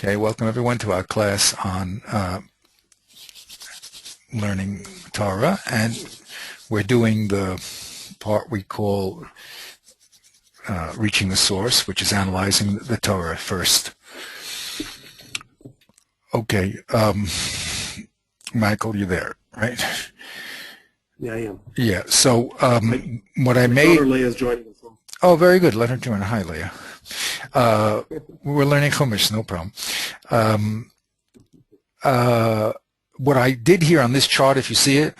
Okay, welcome everyone to our class on learning Torah, and we're doing the part we call reaching the source, which is analyzing the Torah first. Okay, Michael, you're there, right? Yeah, I am. Yeah, so what I My made... daughter Leah is joining us. Oh, very good. Let her join. Hi, Leah. We're learning Chumash, no problem. What I did here on this chart, if you see it,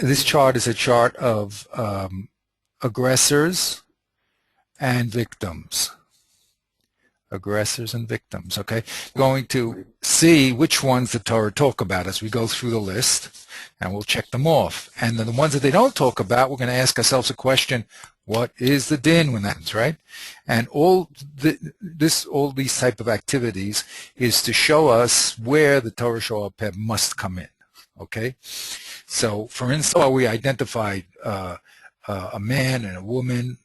this chart is a chart of aggressors and victims. Aggressors and victims, okay? Going to see which ones the Torah talk about as we go through the list, and we'll check them off. And then the ones that they don't talk about, we're going to ask ourselves a question: what is the din when that happens, right? And all these type of activities is to show us where the Torah Shoah must come in, okay? So, for instance, we identified a man and a woman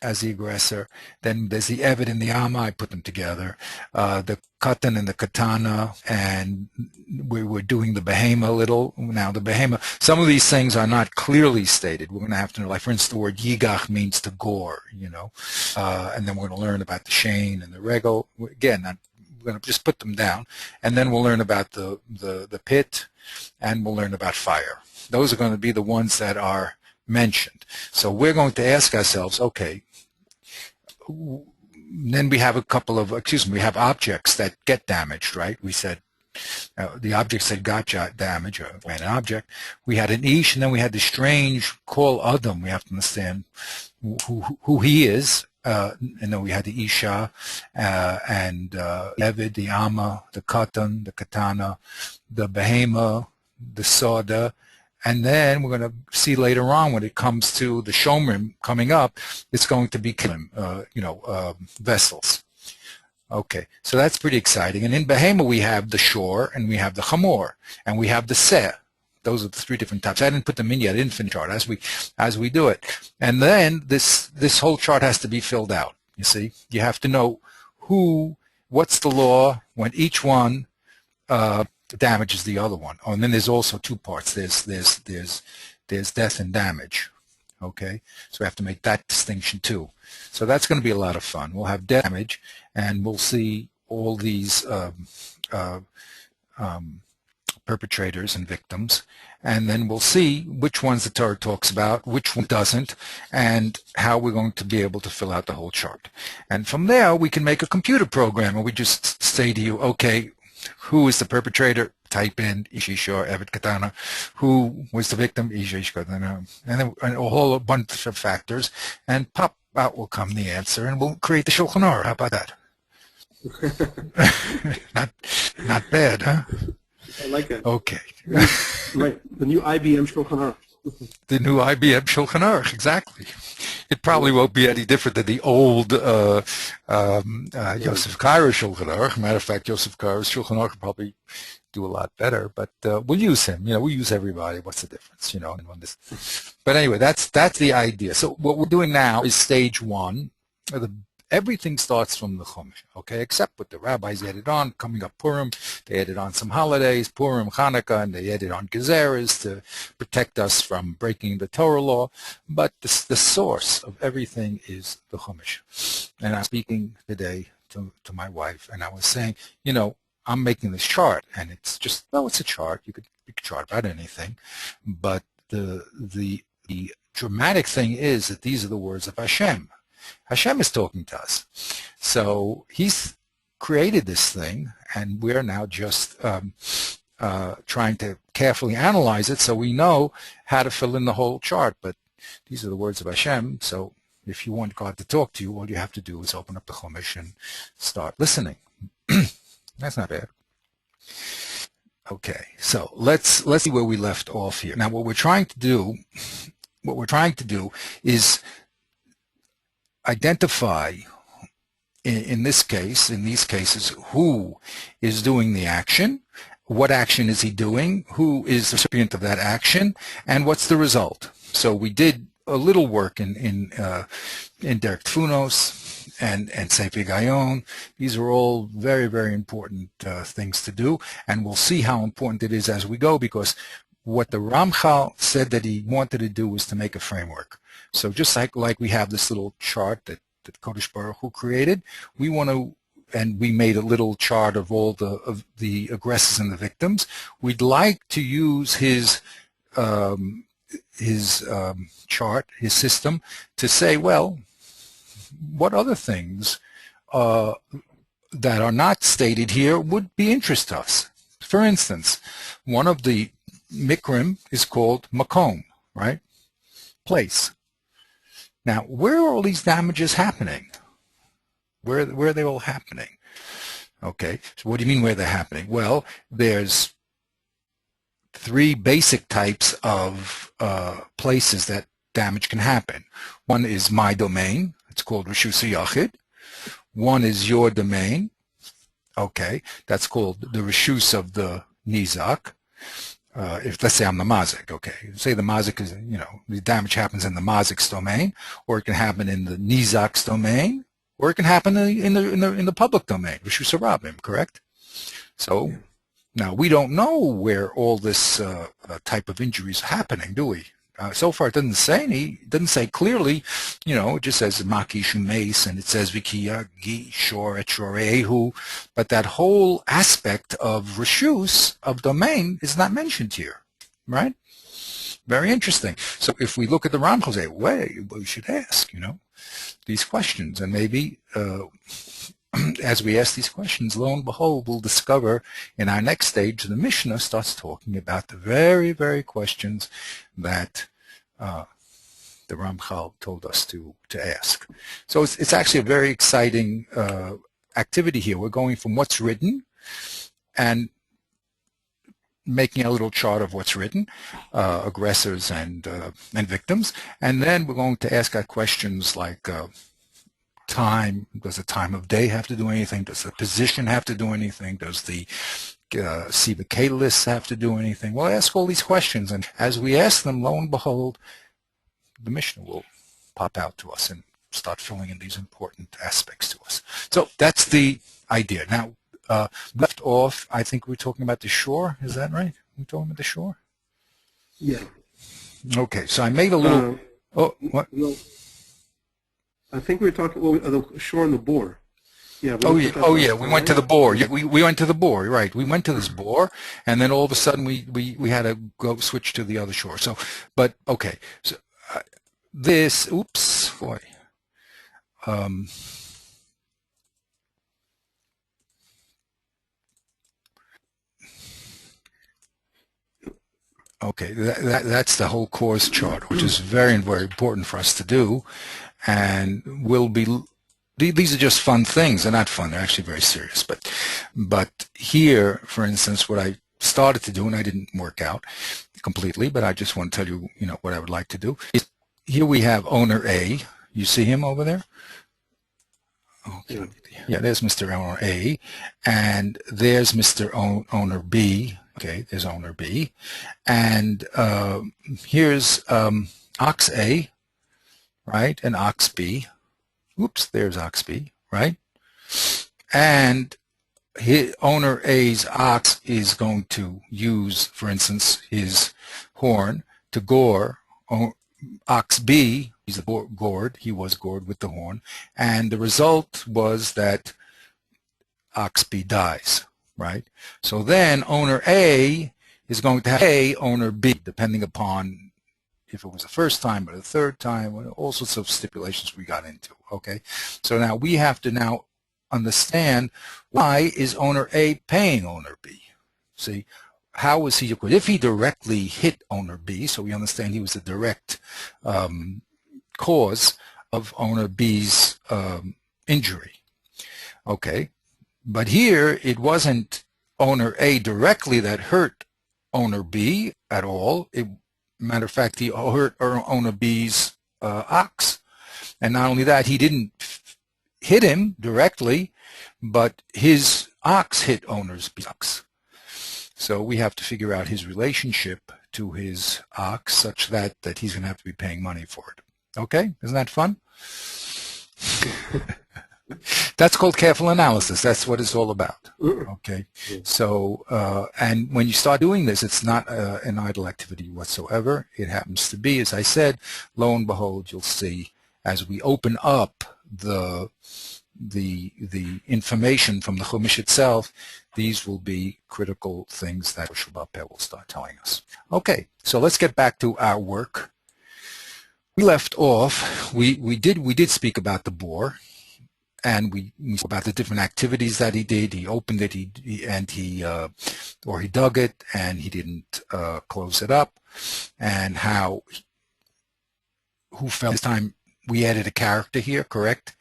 as the aggressor. Then there's the Eved and the Amma. I put them together. The Katan and the Katana, and we were doing the Behema a little. Now the Behema, some of these things are not clearly stated. We're going to have to know, like for instance, the word Yigach means to gore, you know. And then we're going to learn about the Shane and the Regel. Again, we're going to just put them down. And then we'll learn about the pit, and we'll learn about fire. Those are going to be the ones that are mentioned. So we're going to ask ourselves, okay, then we have a couple of, we have objects that get damaged, right? We said the objects that got damaged, or an object. We had an Ish, and then we had the strange call Adam. We have to understand who he is. And then we had the Isha, and Eved, the Amma, the Katan, the Katana, the Behema, the Soda. And then we're going to see later on when it comes to the Shomrim coming up, it's going to be vessels. Okay, so that's pretty exciting. And in Behema we have the Shor, and we have the Chamor, and we have the Seh. Those are the three different types. I didn't put them in yet, infinite chart, as we do it. And then this whole chart has to be filled out. You see, you have to know what's the law when each one damages the other one. Oh, and then there's also two parts. There's death and damage. Okay, so we have to make that distinction too. So that's going to be a lot of fun. We'll have damage, and we'll see all these perpetrators and victims, and then we'll see which ones the Torah talks about, which one doesn't, and how we're going to be able to fill out the whole chart. And from there, we can make a computer program where we just say to you, okay, who is the perpetrator? Type in Ish or Eved Katana. Who was the victim? Ish Katana. And then a whole bunch of factors, and pop out will come the answer, and we'll create the Shulchan Aruch. How about that? not bad, huh? I like it. Okay. Right, the new IBM Shulchan Aruch. The new IBM Shulchan Aruch, exactly. It probably won't be any different than the old Yosef Kairo's Shulchan Aruch. Matter of fact, Yosef Kairo's Shulchan Aruch will probably do a lot better, but we'll use him. You know, we use everybody. What's the difference? You know. But anyway, that's the idea. So what we're doing now is stage one. Everything starts from the Chumash, okay, except what the rabbis added on. Coming up Purim, they added on some holidays, Purim, Hanukkah, and they added on Gezeres to protect us from breaking the Torah law. But the source of everything is the Chumash. And I'm speaking today to my wife, and I was saying, you know, I'm making this chart, and it's just, well, it's a chart. You could chart about anything. But the dramatic thing is that these are the words of Hashem. Hashem is talking to us. So he's created this thing, and we're now just trying to carefully analyze it so we know how to fill in the whole chart. But these are the words of Hashem, so if you want God to talk to you, all you have to do is open up the Chumash and start listening. That's not bad. Okay, so let's see where we left off here. Now what we're trying to do is identify, in these cases, who is doing the action, what action is he doing, who is the recipient of that action, and what's the result. So we did a little work in Derek Tfunos, and Sefer Gaon. These are all very, very important things to do, and we'll see how important it is as we go, because what the Ramchal said that he wanted to do was to make a framework. So just like we have this little chart that Kodesh Baruch Hu created, we want to, and we made a little chart of all the aggressors and the victims. We'd like to use his chart, his system, to say, well, what other things that are not stated here would be interest to us. For instance, one of the mikrim is called makom, right? Place. Now, where are all these damages happening? Where are they all happening? Okay, so what do you mean where they're happening? Well, there's three basic types of places that damage can happen. One is my domain. It's called Rishus Yachid. One is your domain. Okay, that's called the Rishus of the Nizak. If, let's say, I'm the Mazik, okay. Say the Mazik is, the damage happens in the Mazik's domain, or it can happen in the Nizak's domain, or it can happen in the public domain, Rishus Harabim, correct? So now we don't know where all this type of injuries are happening, do we? So far, it doesn't say clearly. It just says Makish Mace, and it says Vikiya Gi Shor Et Shorehu, but that whole aspect of Rishus, of domain, is not mentioned here, right? Very interesting. So if we look at the Ramchal, say, we should ask, these questions, and maybe as we ask these questions, lo and behold, we'll discover in our next stage, the Mishnah starts talking about the very, very questions that the Ramchal told us to ask. So it's actually a very exciting activity here. We're going from what's written and making a little chart of what's written, aggressors and victims, and then we're going to ask our questions like time. Does the time of day have to do anything? Does the position have to do anything? Does the Siva Catalyst have to do anything? We'll ask all these questions, and as we ask them, lo and behold, the Mishnah will pop out to us and start filling in these important aspects to us. So that's the idea. Now, left off, I think we're talking about the shore. Is that right? We're talking about the shore? Yeah. Okay, so I made a little... what? No, I think we were talking the shore and the bore. Yeah. We went to the bore. Yeah, we went to the bore, right. We went to this bore, and then all of a sudden we had to go switch to the other shore. So, but, okay. So this, oops, boy. Okay, that's the whole course chart, which is very, very important for us to do, and we'll be. These are just fun things. They're not fun. They're actually very serious. But here, for instance, what I started to do, and I didn't work out completely, but I just want to tell you, what I would like to do. Here we have owner A. You see him over there? Okay. Yeah, there's Mr. Owner A, and there's Mr. Owner B. Okay, there's owner B, and here's ox A, right, and ox B. Oops, there's ox B, right? And owner A's ox is going to use, for instance, his horn to gore ox B. He's gored. He was gored with the horn, and the result was that ox B dies, right? So then owner A is going to have owner B, depending upon if it was the first time or the third time, all sorts of stipulations we got into, okay? So now we have to now understand, why is owner A paying owner B? See, how was he, if he directly hit owner B, so we understand he was the direct cause of owner B's injury, okay? But here, it wasn't owner A directly that hurt owner B at all. Matter of fact, he hurt owner B's ox. And not only that, he didn't hit him directly, but his ox hit owner's B's ox. So we have to figure out his relationship to his ox such that he's going to have to be paying money for it. Okay? Isn't that fun? That's called careful analysis. That's what it's all about. Okay. Yeah. So, and when you start doing this, it's not an idle activity whatsoever. It happens to be, as I said, lo and behold, you'll see as we open up the information from the Chumash itself, these will be critical things that Shabbat Peh will start telling us. Okay, so let's get back to our work. We left off. We did speak about the bore, and we spoke about the different activities that he did. He opened it, he dug it, and he didn't close it up, and who felt this time we added a character here, correct?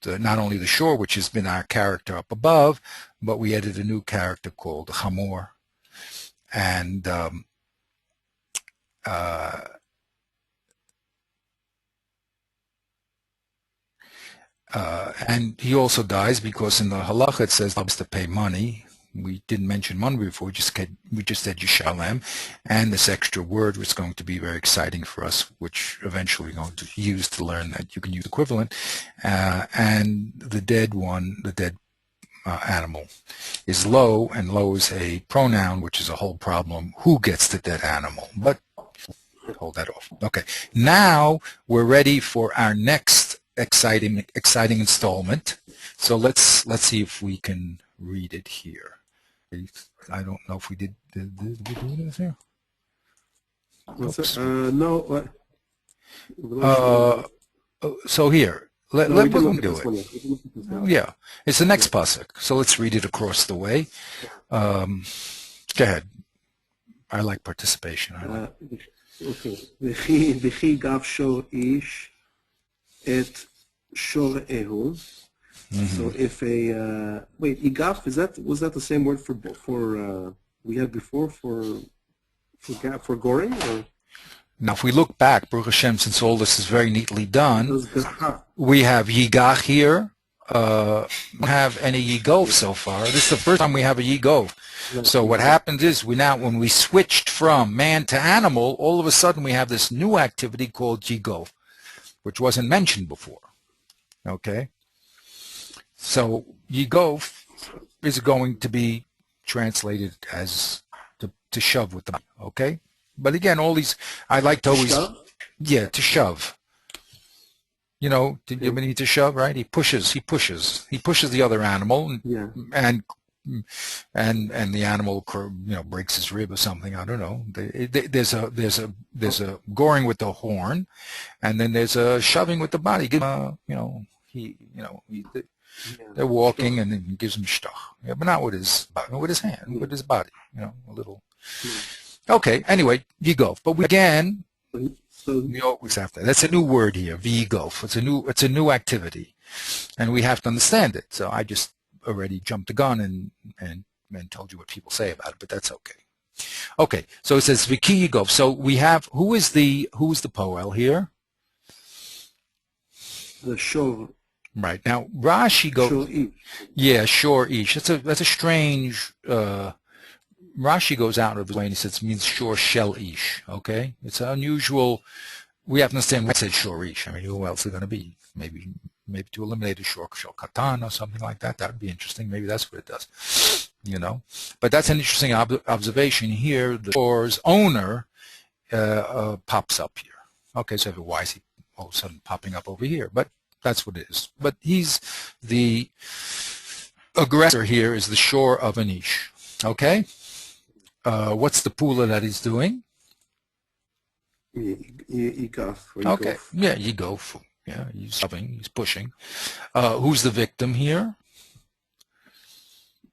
Not only the shore, which has been our character up above, but we added a new character called Hamor, and and he also dies because in the halacha it says to pay money. We didn't mention money before. We just said yishalem, and this extra word was going to be very exciting for us, which eventually we're going to use to learn that you can use equivalent. And the dead animal is lo, and lo is a pronoun, which is a whole problem. Who gets the dead animal? But hold that off. Okay, now we're ready for our next exciting installment. So let's see if we can read it here. I don't know if we did we do this here? No. So here, let me do it. Oh, yeah, it's the next pasuk. So let's read it across the way. Go ahead. I like participation. Okay. V'chi gav shor ish et shor ehu. So if wait, igaf, was that the same word for we had before for goring? Or? Now, if we look back, Baruch Hashem, since all this is very neatly done, we have yigach here. We don't have any yigov so far. This is the first time we have a yigov. So what happens is when we switched from man to animal, all of a sudden we have this new activity called yigov, which wasn't mentioned before. Okay. So yigov is going to be translated as to shove with the body, okay? But again, all these, I like to always, to shove. You know, you need to shove, right? He pushes the other animal, and the animal, breaks his rib or something. I don't know. There's a goring with the horn, and then there's a shoving with the body. They're walking, and then he gives him shtoch. Yeah, but not with his hand, with his body. A little. Okay. Anyway, yigov. But again, we always have that. That's a new word here. Yigov. It's a new activity, and we have to understand it. So I just already jumped the gun and told you what people say about it, but that's okay. Okay. So it says v'ki yigov. So we have who is the poel here? The shor. Right. Now Rashi goes, shor ish. That's a strange. Rashi goes out of his way and he says it means shor shel ish. Okay, it's unusual. We have to understand what it says shor ish. I mean, who else is it going to be? Maybe to eliminate a shor shel katan or something like that. That would be interesting. Maybe that's what it does. But that's an interesting observation here. The shor's owner pops up here. Okay, so why is he all of a sudden popping up over here? But that's what it is. But he's the aggressor here is the shore of an ish. Okay? What's the pula that he's doing? Yigaf. Okay. Yeah, yigov. Yeah, he's shoving, he's pushing. Who's the victim here?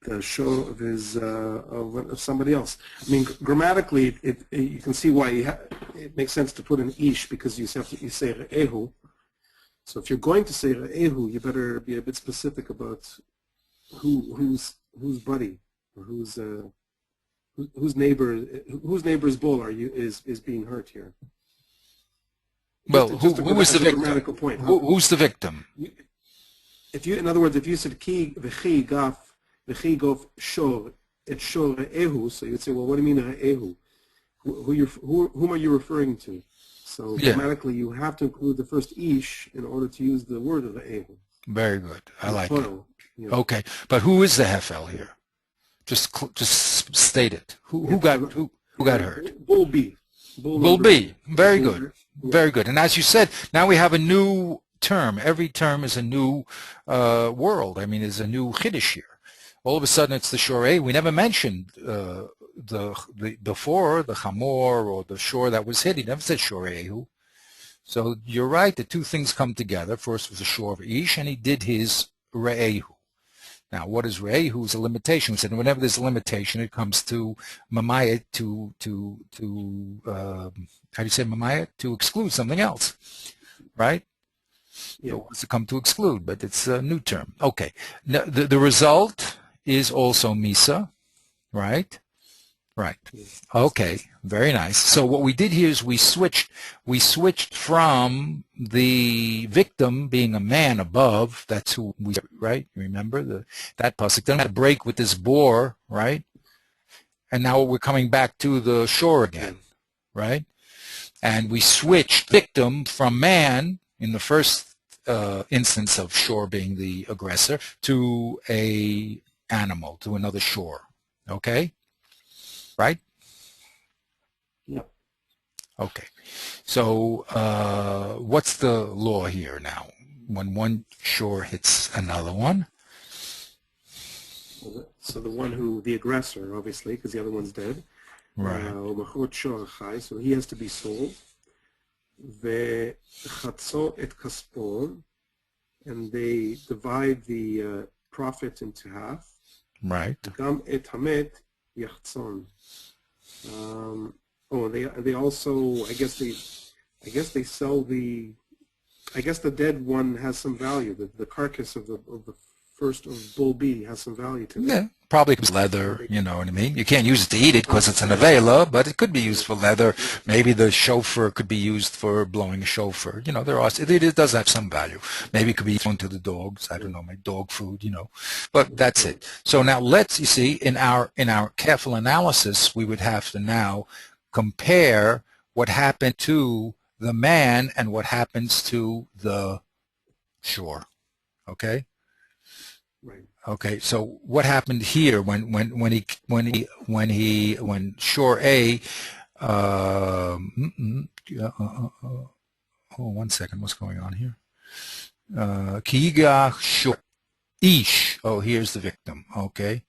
The shore of his of somebody else. I mean, grammatically, you can see why it makes sense to put an ish because you say re'ehu. So if you're going to say re'ehu, you better be a bit specific about whose buddy or whose neighbor's bull is being hurt here. Well, who is the victim? Point, huh? Who's the victim? In other words, if you said v'chi gof shor et shor re'ehu, so you'd say, well, what do you mean re'ehu? Whom are you referring to? So Yeah. grammatically, you have to include the first ish in order to use the word of the ehu. Very good. I like it. Plural. Yeah. Okay, but who is the hefel here? Just state it. Who got hurt? Bull B. Bull Will number be. B. Very Bull, good. yeah. Very good. And as you said, now we have a new term. Every term is a new world. I mean, it's a new chiddush here. All of a sudden, it's the shorei. We never mentioned the before the chamor or the shore that was hit. He never said shorehu. So you're right. The two things come together. First was the shore of ish, and he did his re'ehu. Now, what is re'ehu is a limitation. We said whenever there's a limitation, it comes to mamayat how do you say mamayat? To exclude something else, right? Yeah. So what's it come to exclude? But it's a new term. Okay. Now, the result is also misa, right? Right. Okay. Very nice. So what we did here is we switched from the victim being a man above. That's who we, right? Remember that pasuk. Then we had a break with this boar, right? And now we're coming back to the shore again, right? And we switched victim from man in the first instance of shore being the aggressor to a animal, to another shore. Okay? Right? Yeah. Okay. So what's the law here now? When one shore hits another one? So the aggressor, obviously, because the other one's dead. Right. So he has to be sold. וחצו את כספו, and they divide the profit into half. Right. גם את המת יחצון. They also, I guess they sell the dead one has some value. The carcass of the first of bull B has some value to it. Yeah, probably because leather, you know what I mean? You can't use it to eat it because it's an avela, but it could be used for leather. Maybe the shofar could be used for blowing a shofar. You know, it does have some value. Maybe it could be thrown to the dogs. I don't know, my dog food, you know. But that's it. So now you see, in our careful analysis, we would have to now compare what happened to the man and what happens to the shore. Okay? Right. Okay, so what happened here when shore A? Oh, 1 second. What's going on here? Kiga shore ish. Oh, here's the victim. Okay,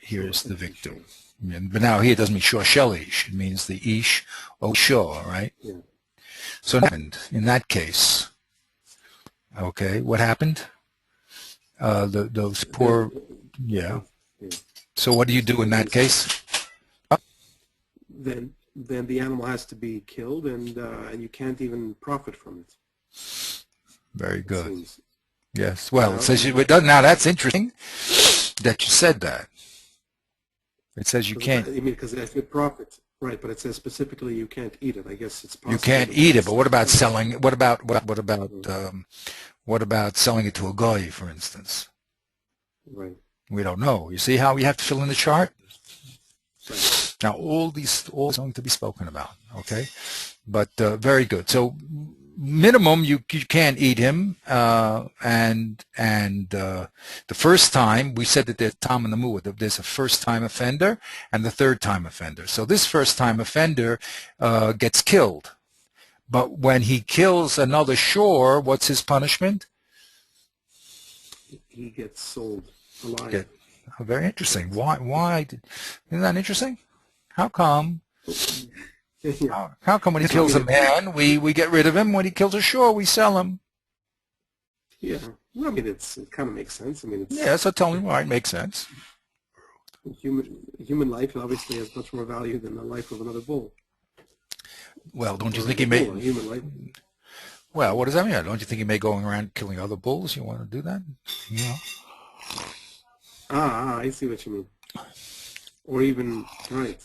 here's the victim. But now here it doesn't mean shore shel ish. It means the ish o shore, right? Yeah. So what happened in that case? Okay, what happened? Those poor, yeah. So what do you do in that case? Then the animal has to be killed, and you can't even profit from it. Very good. Yes. Well, it says it does. Now that's interesting that you said that. It says you can't. I mean, because I said profit, right? But it says specifically you can't eat it. I guess it's possible. You can't eat it, but what about selling? What about selling it to a goy, for instance? Right. We don't know. You see how we have to fill in the chart? Right. Now, all is going to be spoken about, okay? But very good. So, minimum, you can't eat him, and the first time, we said that there's Tom and the Muad, there's a first-time offender and the third-time offender. So this first-time offender gets killed. But when he kills another shore, what's his punishment? He gets sold alive. Very interesting. Why? Isn't that interesting? How come? How come when he kills a man, we get rid of him? When he kills a shore, we sell him? Yeah. Well, I mean, it kind of makes sense. I mean, yeah. So tell me why it makes sense. Human life obviously has much more value than the life of another bull. Well, don't you think he may? Human life. Well, what does that mean? Don't you think he may go around killing other bulls? You want to do that? Yeah. I see what you mean. Or even right.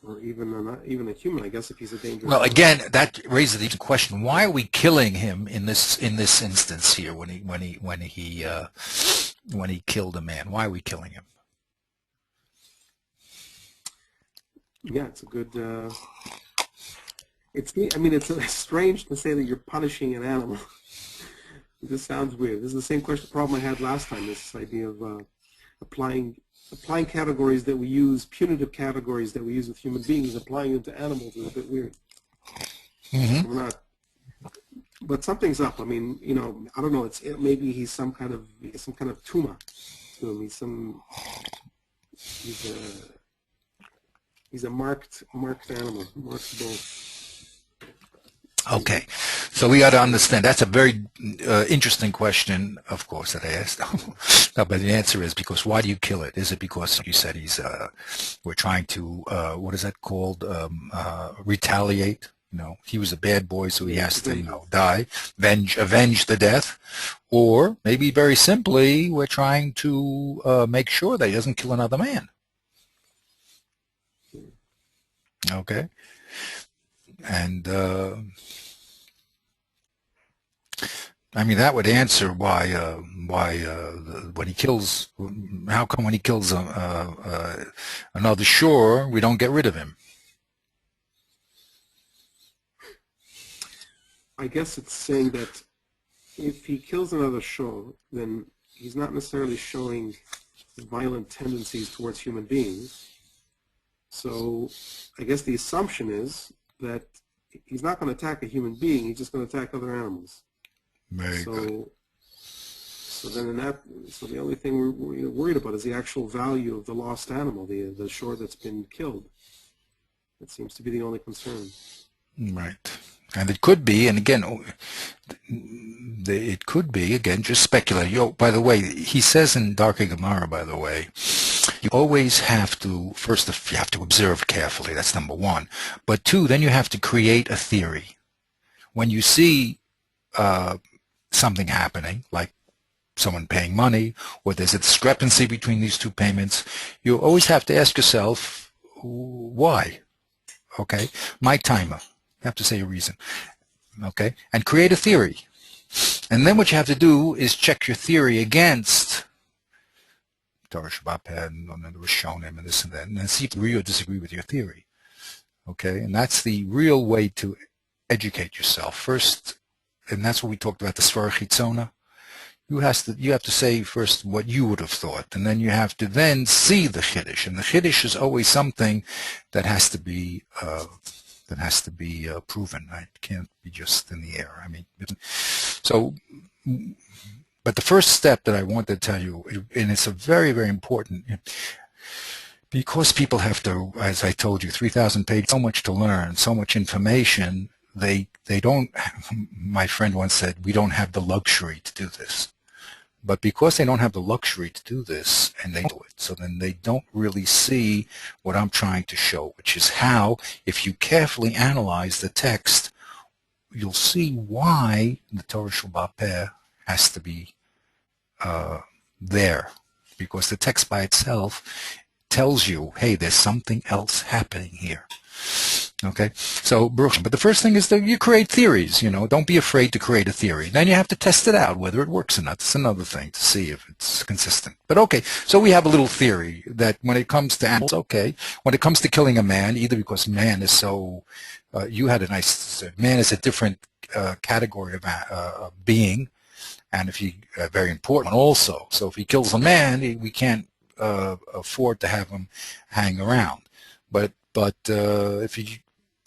Or even a human, I guess, if he's a dangerous. Well, again, that raises the question: why are we killing him in this instance here? When he killed a man, why are we killing him? Yeah, it's a good. I mean, it's strange to say that you're punishing an animal. It just sounds weird. This is the same problem I had last time. This idea of applying categories that we use, punitive categories that we use with human beings, applying them to animals is a bit weird. Mm-hmm. We're not. But something's up. I mean, you know, I don't know. Maybe he's some kind of tuma to him. He's a marked animal, marked bull. Okay, so we got to understand that's a very interesting question, of course, that I asked. No, but the answer is because why do you kill it? Is it because you said we're trying to what is that called? Retaliate. You know, he was a bad boy, so he has to, die, avenge the death, or maybe very simply, we're trying to make sure that he doesn't kill another man. Okay, and I mean that would answer why when he kills, how come when he kills another shore, we don't get rid of him? I guess it's saying that if he kills another shore, then he's not necessarily showing violent tendencies towards human beings. So I guess the assumption is that he's not going to attack a human being, he's just going to attack other animals. Very good. So then so the only thing we're worried about is the actual value of the lost animal, the shore that's been killed. That seems to be the only concern. Right. And it could be, and again, it could be, again, just speculating. By the way, he says in Darkei Gemara, by the way, you always have to, first, you have to observe carefully. That's number one. But two, then you have to create a theory. When you see something happening, like someone paying money, or there's a discrepancy between these two payments, you always have to ask yourself, why? Okay? My timer. You have to say a reason, okay? And create a theory. And then what you have to do is check your theory against Torah Shabbat and the Rishonim and this and that, and then see if you agree or disagree with your theory, okay? And that's the real way to educate yourself. First, and that's what we talked about, the Svara Chitzona. You have to say first what you would have thought, and then you have to then see the Chiddush. And the Chiddush is always something that has to be proven. Right? It can't be just in the air. I mean, so, but the first step that I want to tell you, and it's a very, very important, because people have to, as I told you, 3,000 pages, so much to learn, so much information, they don't, my friend once said, we don't have the luxury to do this. But because they don't have the luxury to do this, and they do it, so then they don't really see what I'm trying to show, which is how, if you carefully analyze the text, you'll see why the Torah Shel Peh has to be there. Because the text by itself tells you, hey, there's something else happening here. Okay, so, but the first thing is that you create theories, don't be afraid to create a theory. Then you have to test it out, whether it works or not. That's another thing to see if it's consistent. But okay, so we have a little theory that when it comes to animals, okay, when it comes to killing a man, either because man is so, you had a nice, man is a different category of being, and if he, very important also. So if he kills a man, we can't afford to have him hang around. But if he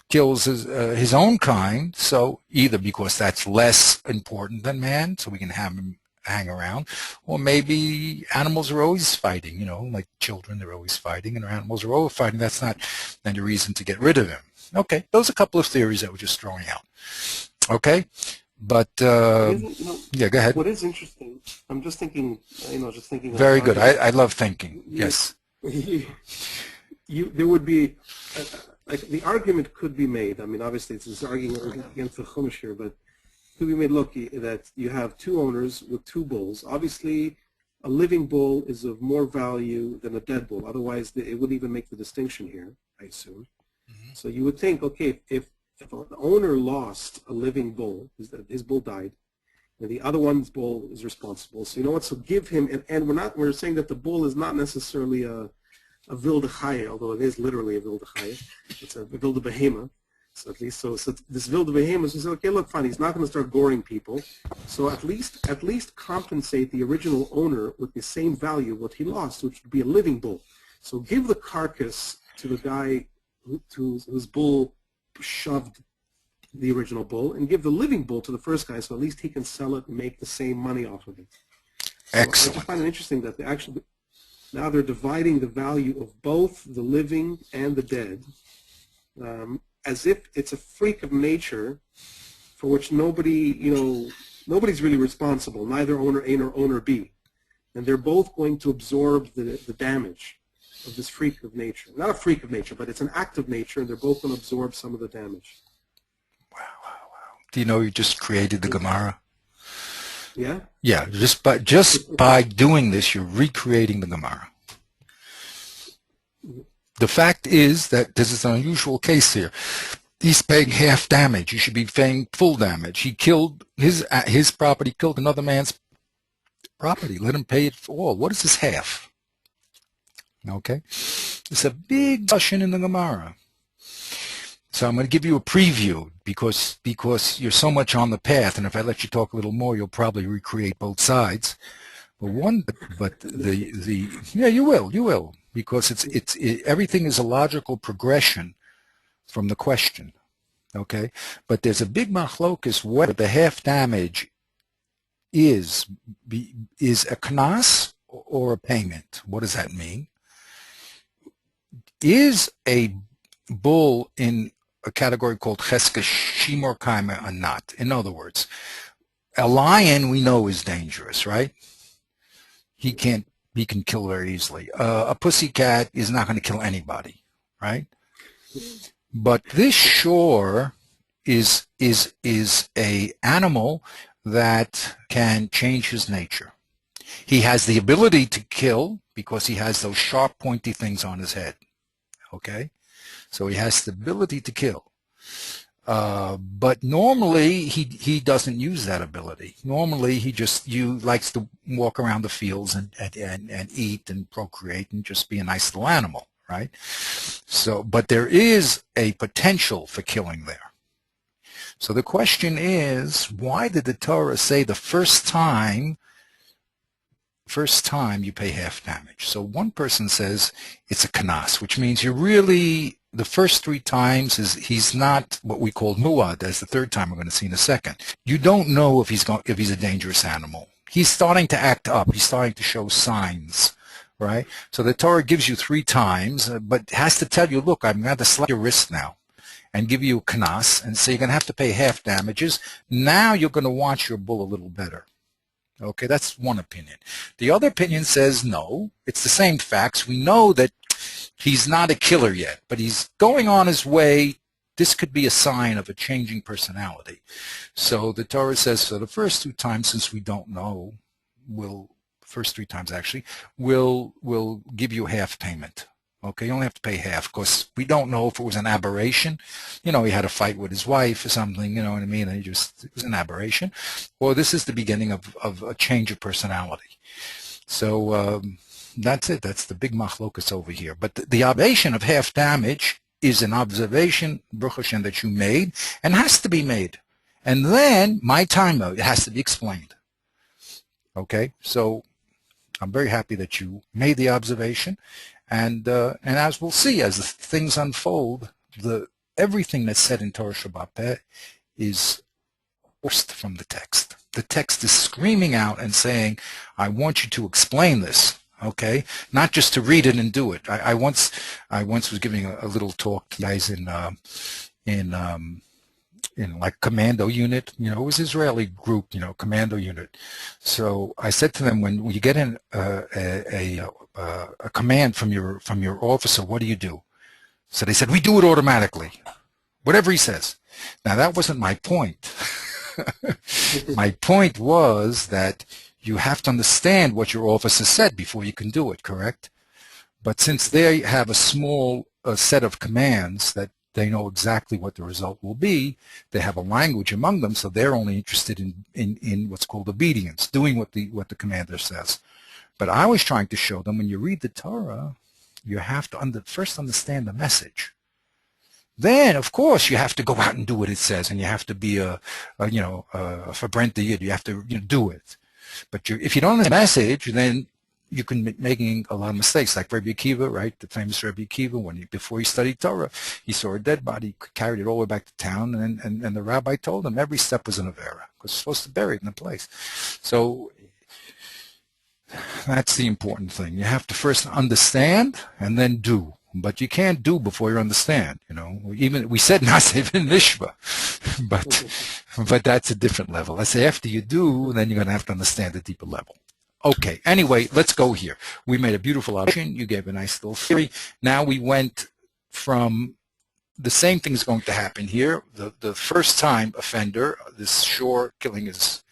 kills his own kind, so either because that's less important than man, so we can have him hang around, or maybe animals are always fighting, like children, they're always fighting, and animals are always fighting. That's not any reason to get rid of him. Okay, those are a couple of theories that we're just throwing out. Okay, but yeah, go ahead. What is interesting, I'm just thinking, Very good. I love thinking. Yes. There would be, like, the argument could be made. I mean, obviously, it's arguing against the Chumash here, but it could be made, look, that you have two owners with two bulls. Obviously, a living bull is of more value than a dead bull. Otherwise, it wouldn't even make the distinction here, I assume. Mm-hmm. So you would think, okay, if an owner lost a living bull, his bull died, and the other one's bull is responsible. So you know what? So give him, and we're saying that the bull is not necessarily a wilde chaya, although it is literally a wilde chaya. It's a wilde behemoth. So at least, so this wilde behemoth, we said, okay, look, fine, he's not going to start goring people. So at least compensate the original owner with the same value of what he lost, which would be a living bull. So give the carcass to the guy whose bull shoved the original bull, and give the living bull to the first guy, so at least he can sell it and make the same money off of it. So Excellent. I just find it interesting that they actually, now they're dividing the value of both the living and the dead, as if it's a freak of nature for which nobody's really responsible, neither owner A nor owner B. And they're both going to absorb the damage of this freak of nature. Not a freak of nature, but it's an act of nature, and they're both going to absorb some of the damage. Wow. Do you know you just created the Gemara? Yeah? Yeah, just by doing this, you're recreating the Gemara. The fact is that this is an unusual case here. He's paying half damage. You should be paying full damage. He killed his property, killed another man's property. Let him pay it for all. What is this half? Okay? It's a big discussion in the Gemara. So I'm going to give you a preview because you're so much on the path, and if I let you talk a little more, you'll probably recreate both sides. But yeah, you will, because everything is a logical progression from the question, okay? But there's a big machlokus whether the half damage is a knas or a payment. What does that mean? Is a bull in a category called cheskes shimor kaima or not? In other words, a lion we know is dangerous, right? He can kill very easily. A pussycat is not going to kill anybody, right? But this shore is a animal that can change his nature. He has the ability to kill because he has those sharp, pointy things on his head. Okay, so he has the ability to kill. But normally he doesn't use that ability. Normally he likes to walk around the fields and eat and procreate and just be a nice little animal, right? So, but there is a potential for killing there. So the question is, why did the Torah say the first time you pay half damage? So one person says it's a knas, which means you're really, the first 3 times he's not what we call muad, as the third time we're going to see in a second. You don't know if he's a dangerous animal. He's starting to act up. He's starting to show signs, right? So the Torah gives you 3 times, but has to tell you, look, I'm going to slap your wrist now and give you a knas, and so you're going to have to pay half damages. Now you're going to watch your bull a little better. Okay, that's one opinion. The other opinion says, no, it's the same facts. We know that he's not a killer yet, but he's going on his way. This could be a sign of a changing personality. So the Torah says, so the first 2 times, since we don't know, first 3 times actually, we'll give you half payment. Okay, you only have to pay half, because we don't know if it was an aberration. He had a fight with his wife or something, you know what I mean? And it was an aberration. Or this is the beginning of a change of personality. So that's it. That's the big machlokas over here. But the observation of half damage is an observation, Baruch Hashem, that you made and has to be made. And then, my time, it has to be explained. Okay, so I'm very happy that you made the observation. And as we'll see, as things unfold, everything that's said in Torah Shabbat Peh is forced from the text. The text is screaming out and saying, I want you to explain this, okay? Not just to read it and do it. I once was giving a little talk to guys in like commando unit, it was Israeli group, commando unit. So I said to them, when you get in a command from your officer, what do you do? So they said, we do it automatically, whatever he says. Now that wasn't my point. My point was that you have to understand what your officer said before you can do it, correct? But since they have a small set of commands that they know exactly what the result will be, they have a language among them, so they're only interested in what's called obedience, doing what the commander says. But I was trying to show them, when you read the Torah, you have to first understand the message. then of course you have to go out and do what it says, and you have to be a verbrennte Yid. You have to do it. But if you don't understand the message, then you can be making a lot of mistakes, like Rabbi Akiva, right? The famous Rabbi Akiva, before he studied Torah, he saw a dead body, carried it all the way back to town, and the rabbi told him every step was an avera, because you're supposed to bury it in a place. So that's the important thing. You have to first understand and then do. But you can't do before you understand. Even we said Nasev in Nishma, but that's a different level. I say after you do, then you're going to have to understand the deeper level. Okay. Anyway, let's go here. We made a beautiful option. You gave a nice little theory. Now we went from the same thing is going to happen here. The first time offender, this shore killing his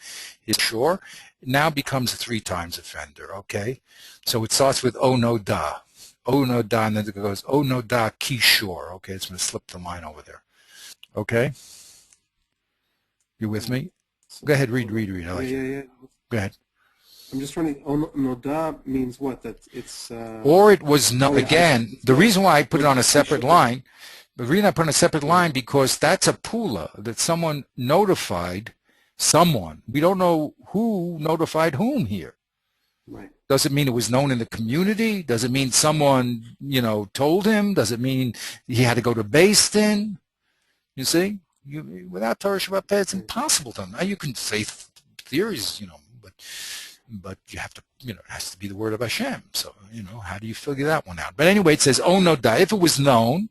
shore, now becomes a 3 times offender. Okay. So it starts with oh no da. Oh no da, and then it goes oh no da kishore. Okay, it's going to slip the line over there. Okay, you with me? Go ahead, read. I like yeah. Go ahead. I'm just trying to. Oh no da means what? That it's. Or it was no. Again, the reason why I put it on a separate line, the reason I put it on a separate line because that's a pula that someone notified someone. We don't know who notified whom here. Right. Does it mean it was known in the community? Does it mean someone, told him? Does it mean he had to go to Beis Din? You see? Without Torah Shabbat Peh, it's impossible to know. You can say theories, but you have to, it has to be the word of Hashem. So, how do you figure that one out? But anyway, it says, oh no da. If it was known,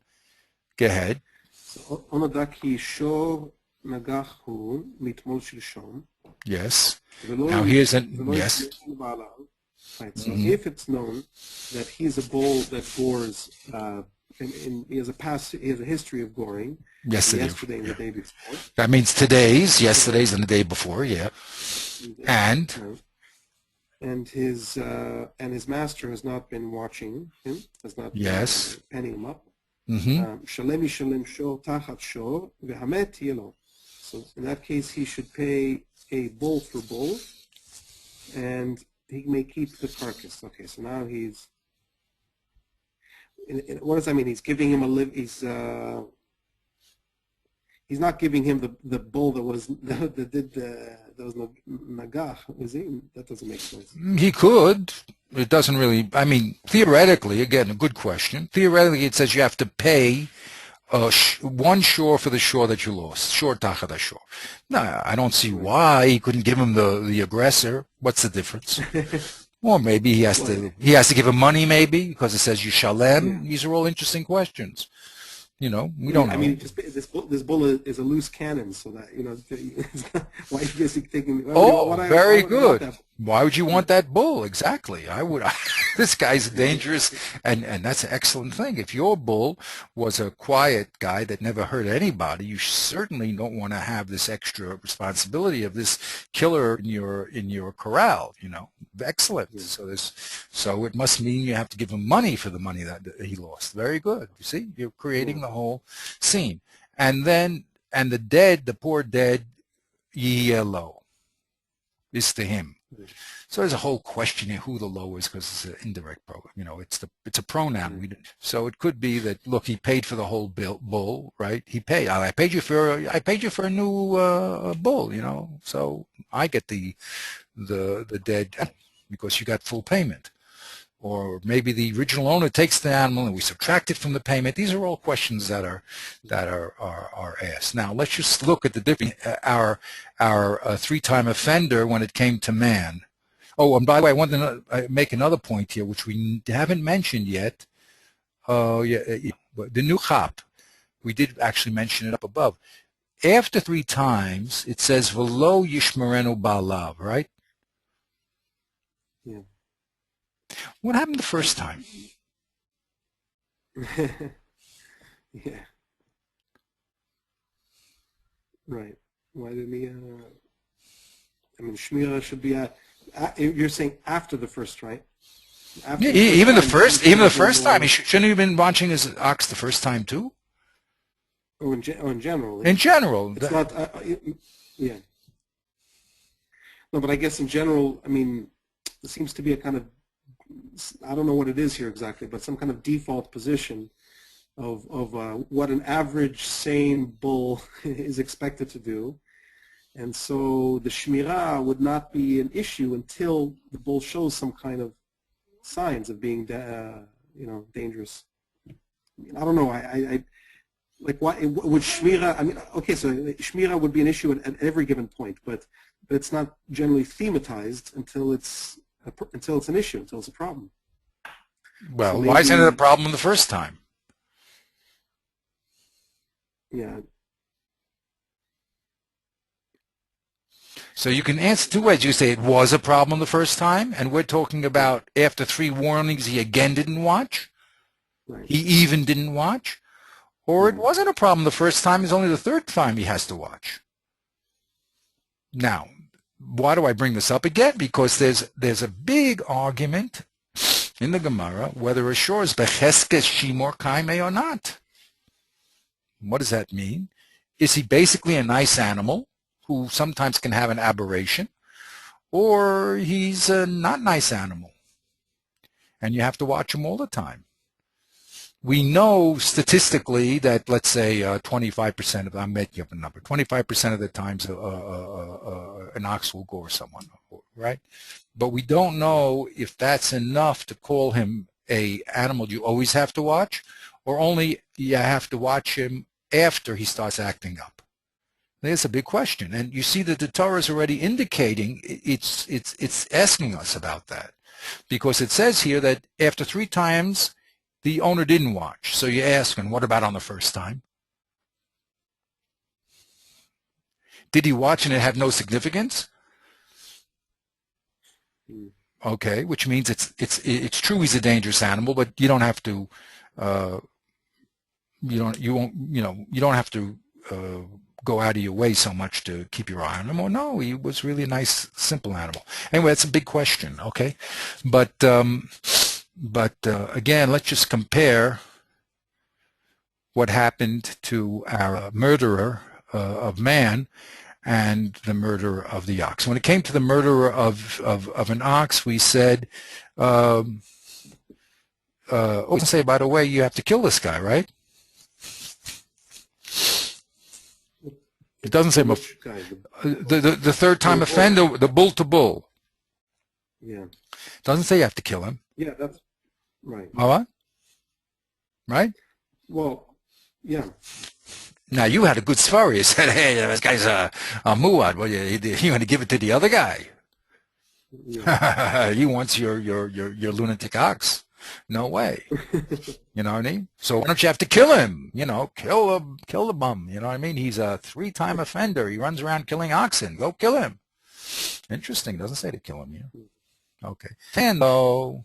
go ahead. So, oh no da ki shor nagahu mitmol shilshom. Yes. Now here's yes. Right. So if it's known that he's a bull that gores, he has a history of goring. Yesterday and the day before. That means yesterday's, and the day before. Yeah. And his master has not been watching him. Has not been penning him up. Shalem yishalem shor tachat shor v'hamet yelo. So in that case, he should pay a bull for bull, and he may keep the carcass. Okay, so now what does that mean? He's giving him he's not giving him the bull that was nagach, is he? That doesn't make sense. He could. It doesn't really. I mean, theoretically, again, a good question. Theoretically, it says you have to pay one shore for the shore that you lost. Shore tachat shore. No, I don't see why he couldn't give him the aggressor. What's the difference? Or maybe he has to give him money, maybe, because it says Yishalem. These are all interesting questions. We don't know. I mean, this bull is a loose cannon, so that why are you taking? Very good. Why would you want that bull? Exactly. I would. This guy's dangerous, and that's an excellent thing. If your bull was a quiet guy that never hurt anybody, you certainly don't want to have this extra responsibility of this killer in your corral. Excellent. Yeah. So it must mean you have to give him money for the money that he lost. Very good. You see, you're creating the whole scene, and the poor dead, yellow, is to him. So there's a whole question here who the low is, because it's an indirect program. It's a pronoun. So it could be that, look, he paid for the whole bull, right? He paid. I paid you for a new bull, So I get the dead because you got full payment. Or maybe the original owner takes the animal and we subtract it from the payment. These are all questions that are asked. Now let's just look at the different our 3-time offender when it came to man. Oh, and by the way, I want to make another point here, which we haven't mentioned yet. The new chap, we did actually mention it up above. After 3 times, it says v'lo yishmerenu ba'alav, right? Yeah. What happened the first time? Yeah. Right. Why didn't he? Shmira should be. You're saying after the first, right? Even the first time, he shouldn't have been watching his ox the first time too. Oh, in general. In general, it's not. Yeah. No, but I guess in general, there seems to be a kind of, I don't know what it is here exactly, but some kind of default position what an average sane bull is expected to do. And so the shmirah would not be an issue until the bull shows some kind of signs of being, dangerous. I don't know. I like why would shmirah? I mean, okay, so shmirah would be an issue at every given point, but it's not generally thematized until it's an issue, until it's a problem. Well, So why isn't it a maybe, problem the first time? yeah, So you can answer two ways. You say it was a problem the first time, and we're talking about after 3 warnings he again didn't watch, right. he even didn't watch, or it Mhm. wasn't a problem the first time, it's only the third time he has to watch. Now, why do I bring this up again? Because there's a big argument in the Gemara whether a shore is becheskes shimor kaimei or not. What does that mean? Is he basically a nice animal who sometimes can have an aberration, or he's a not nice animal and you have to watch him all the time? We know statistically that, let's say, 25% of, I'm making up a number, 25% of the times an ox will gore someone, right? But we don't know if that's enough to call him a animal you always have to watch, or only you have to watch him after he starts acting up. That's a big question, and you see that the Torah is already indicating it's asking us about that, because it says here that after 3 times the owner didn't watch. So you ask, and what about on the first time? Did he watch and it had no significance? Okay, which means it's true he's a dangerous animal, but you don't have to you don't have to go out of your way so much to keep your eye on him. Oh no, he was really a nice, simple animal. Anyway, that's a big question. Okay, but again, let's just compare what happened to our murderer of man and the murderer of the ox. When it came to the murderer of an ox, we said, say, by the way, you have to kill this guy, right? It doesn't say the third time offender, the bull to bull. Yeah. Doesn't say you have to kill him. Yeah, that's right. All right? Right? Well, yeah. Now, you had a good story. You said, hey, this guy's a muad. Well, you're going to give it to the other guy. Yeah. He wants your lunatic ox. No way. You know what I mean? So why don't you have to kill him? Kill the bum. You know what I mean? He's a 3-time offender. He runs around killing oxen. Go kill him. Interesting. Doesn't say to kill him. Yeah. Okay. And though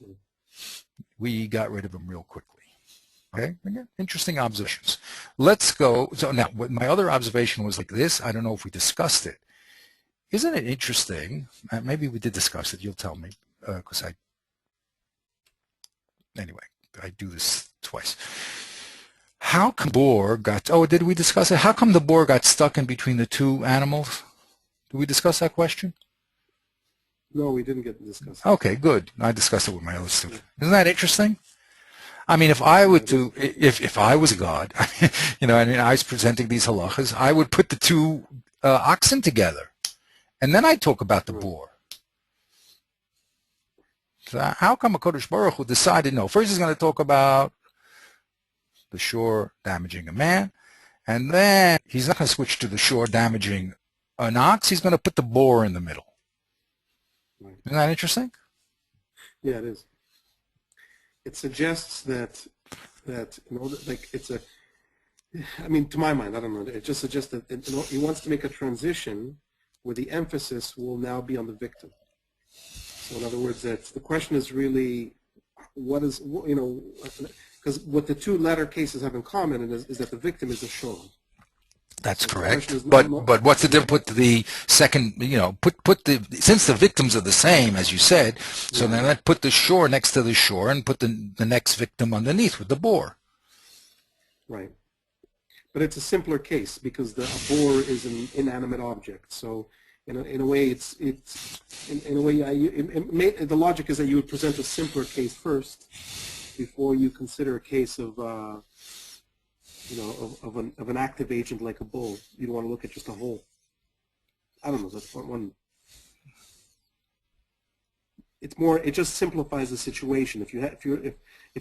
we got rid of him real quickly. Okay. Again, interesting observations. Let's go. So now, my other observation was like this. I don't know if we discussed it. Isn't it interesting? Maybe we did discuss it. You'll tell me, because anyway, I do this twice. How come the boar got, did we discuss it? How come the boar got stuck in between the 2 animals? Did we discuss that question? No, we didn't get to discuss it. Okay, good. I discussed it with my other student. Isn't that interesting? I mean, if I were to, if I was God, I was presenting these halachas, I would put the 2 oxen together, and then I'd talk about the boar. So how come HaKadosh Baruch Hu decided, no, first he's going to talk about the shore damaging a man, and then he's not going to switch to the shore damaging an ox, he's going to put the boar in the middle. Isn't that interesting? Yeah, it is. It suggests that in order, like it's a, I mean, to my mind, I don't know. It just suggests that he wants to make a transition where the emphasis will now be on the victim. So in other words, that the question is really, what is, because what the 2 latter cases have in common is that the victim is a shor. That's correct. But what's the difference? Put the second, since the victims are the same, as you said, so then let's put the shore next to the shore and put the next victim underneath with the boar. Right. But it's a simpler case because the boar is an inanimate object. So in a way, the logic is that you would present a simpler case first before you consider a case of of an active agent like a bull. You don't want to look at just a hole. I don't know. That's one. It's more. It just simplifies the situation. If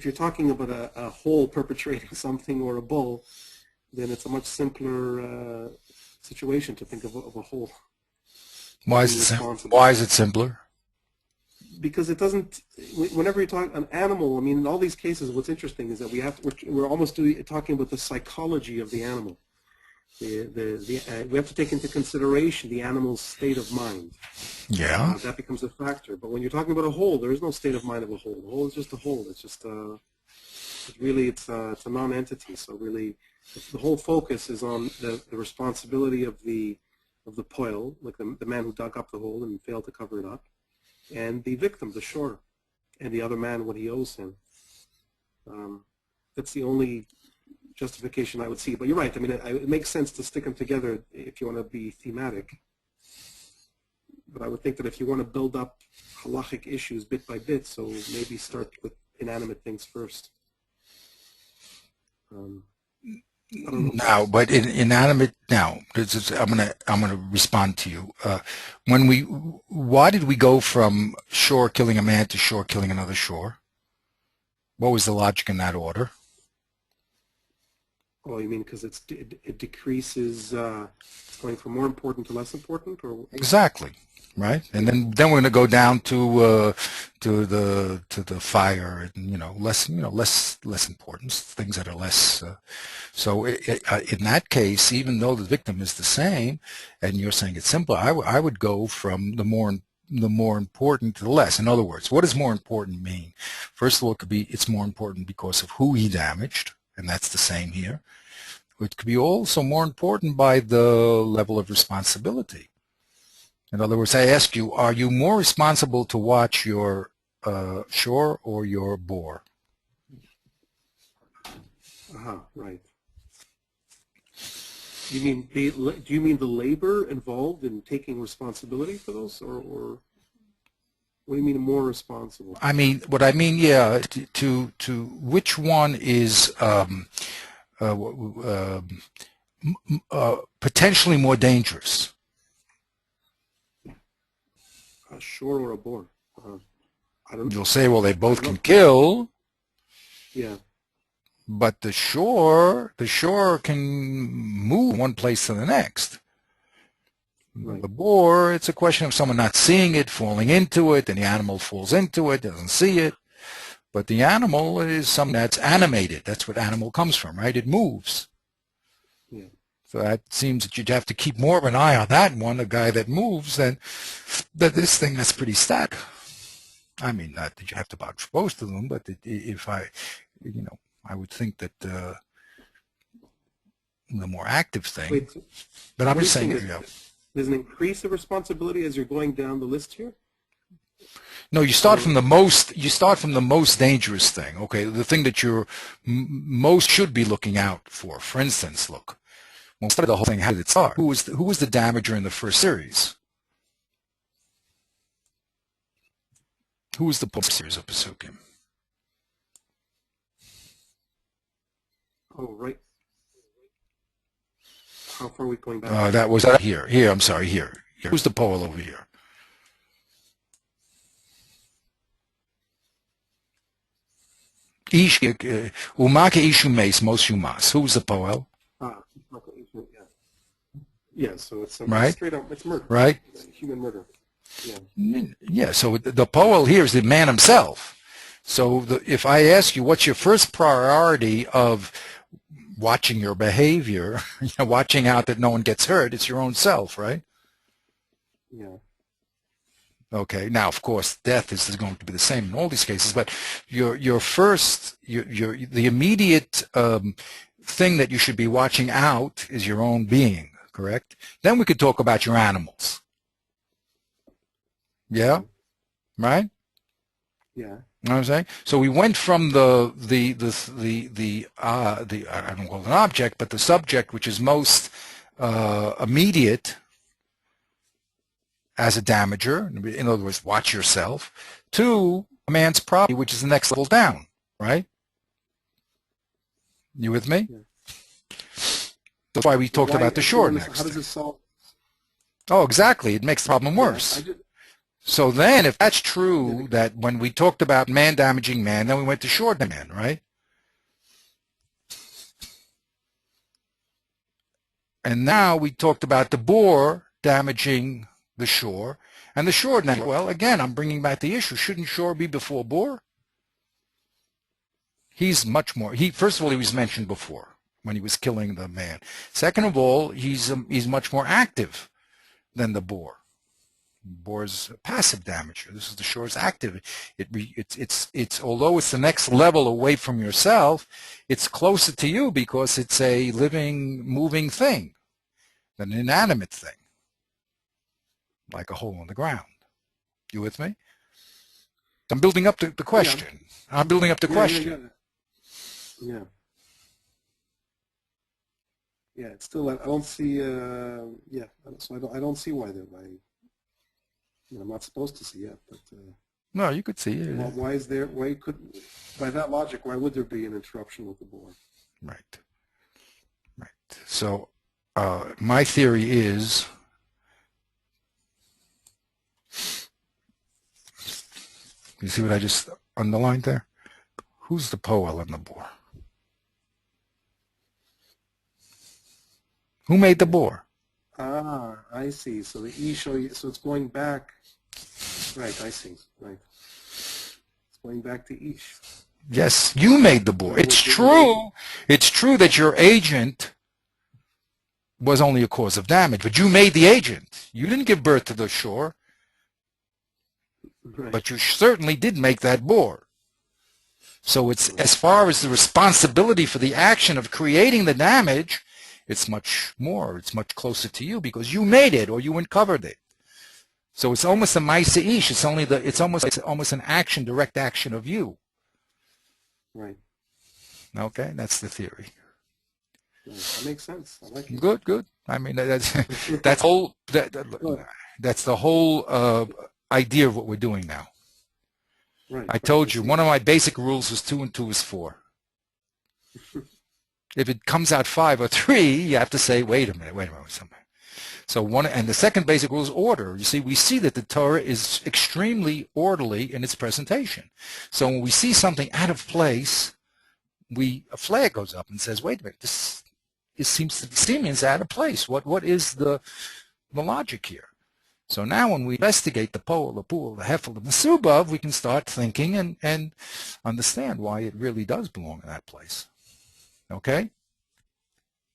you're talking about a hole perpetrating something or a bull, then it's a much simpler situation to think of a hole. Why is it simpler? Because it doesn't. Whenever you talk an animal, I mean, in all these cases, what's interesting is that we're almost talking about the psychology of the animal. We have to take into consideration the animal's state of mind. Yeah. That becomes a factor. But when you're talking about a hole, there is no state of mind of a hole. The hole is just a hole. It's just it's a non-entity. So really, the whole focus is on the responsibility of the poil, like the man who dug up the hole and failed to cover it up, and the victim, the shore, and the other man, what he owes him. That's the only justification I would see. But you're right. I mean, it makes sense to stick them together if you want to be thematic. But I would think that if you want to build up halachic issues bit by bit, so maybe start with inanimate things first. I don't know. Now, but inanimate. Now, I'm gonna respond to you. Why did we go from shore killing a man to shore killing another shore? What was the logic in that order? Oh, you mean because it decreases, it's going from more important to less important, or Exactly, right? And then we're going to go down to the fire, and less importance, things that are less. So in that case, even though the victim is the same, and you're saying it's simpler, I would go from the more important to the less. In other words, what does more important mean? First of all, it's more important because of who he damaged, and that's the same here. It could be also more important by the level of responsibility. In other words, I ask you, are you more responsible to watch your shore or your boar? Right. Do you mean the labor involved in taking responsibility for those, or what do you mean more responsible? I mean, what I mean, yeah, to which one is potentially more dangerous? A shore or a boar? I don't. You'll say, well, they both can kill. Yeah. But the shore can move from one place to the next. Right. The boar, it's a question of someone not seeing it, falling into it, and the animal falls into it, doesn't see it. But the animal is something that's animated. That's what animal comes from, right? It moves. Yeah. So that seems that you'd have to keep more of an eye on that one, a guy that moves, than this thing that's pretty static. I mean, not that you have to box both of them, but if I would think that the more active thing. Wait, but I'm just saying, there's an increase of responsibility as you're going down the list here. No, you start from the most. You start from the most dangerous thing. Okay, the thing that you're most should be looking out for. For instance, look, when we started the whole thing, how did it start? Who was the damager in the first series? Who was the series of Pesukim? Oh, right. How far are we going back? That was here. Here, I'm sorry. Here. Who's the poel over here? Umake ishu meis mos yumas. Who's the poel? Yeah. So it's right. Straight up, it's murder. Right. Human murder. Yeah. Yeah. So the poel here is the man himself. So if I ask you, what's your first priority of watching your behavior, watching out that no one gets hurt, it's your own self, right? Yeah. Okay. Now, of course, death is going to be the same in all these cases, but your first, the immediate thing that you should be watching out is your own being, correct? Then we could talk about your animals. Yeah. Right. Yeah. You know what I'm saying? So we went from the I don't call it an object, but the subject, which is most immediate as a damager, in other words, watch yourself, to a man's property, which is the next level down, right? You with me? Yeah. That's why we talked about the shore How next. does this solve? Oh, exactly. It makes the problem worse. So then, if that's true, that when we talked about man damaging man, then we went to shore man, right? And now we talked about the boar damaging the shore, and the shore now. Well, again, I'm bringing back the issue. Shouldn't shore be before boar? He's much more. First of all, he was mentioned before when he was killing the man. Second of all, he's much more active than the boar. Boar's a passive damager. This is the shore's active. It's although it's the next level away from yourself, it's closer to you because it's a living, moving thing than an inanimate thing, like a hole in the ground. You with me? I'm building up the question. Yeah. I'm building up the question. Yeah. Yeah, it's still, I don't see, so I don't see why I'm not supposed to see it, but. No, you could see it. By that logic, why would there be an interruption with the board? Right. So, my theory is, you see what I just underlined there? Who's the poel in the boar? Who made the boar? Ah, I see. So the Isho, so it's going back. Right, I see. Right. It's going back to Ish. Yes, you made the boar. It's true. It's true that your agent was only a cause of damage, but you made the agent. You didn't give birth to the shore, right. But you certainly did make that boar. So it's, as far as the responsibility for the action of creating the damage, it's much closer to you because you made it or you uncovered it. So it's almost a ma'aseh ish. It's almost an action, direct action of you. Right. Okay, that's the theory. Right. That makes sense. I like it. Good. I mean, that's the whole idea of what we're doing now. Right. I told you one of my basic rules is 2 and 2 is 4. If it comes out 5 or 3, you have to say, wait a minute. So and the second basic rule is order. You see, we see that the Torah is extremely orderly in its presentation. So when we see something out of place, a flag goes up and says, wait a minute, this seems to be seeming out of place. What is the logic here? So now when we investigate the poel, the pool, the hefel, the mesubov, we can start thinking and understand why it really does belong in that place. Okay?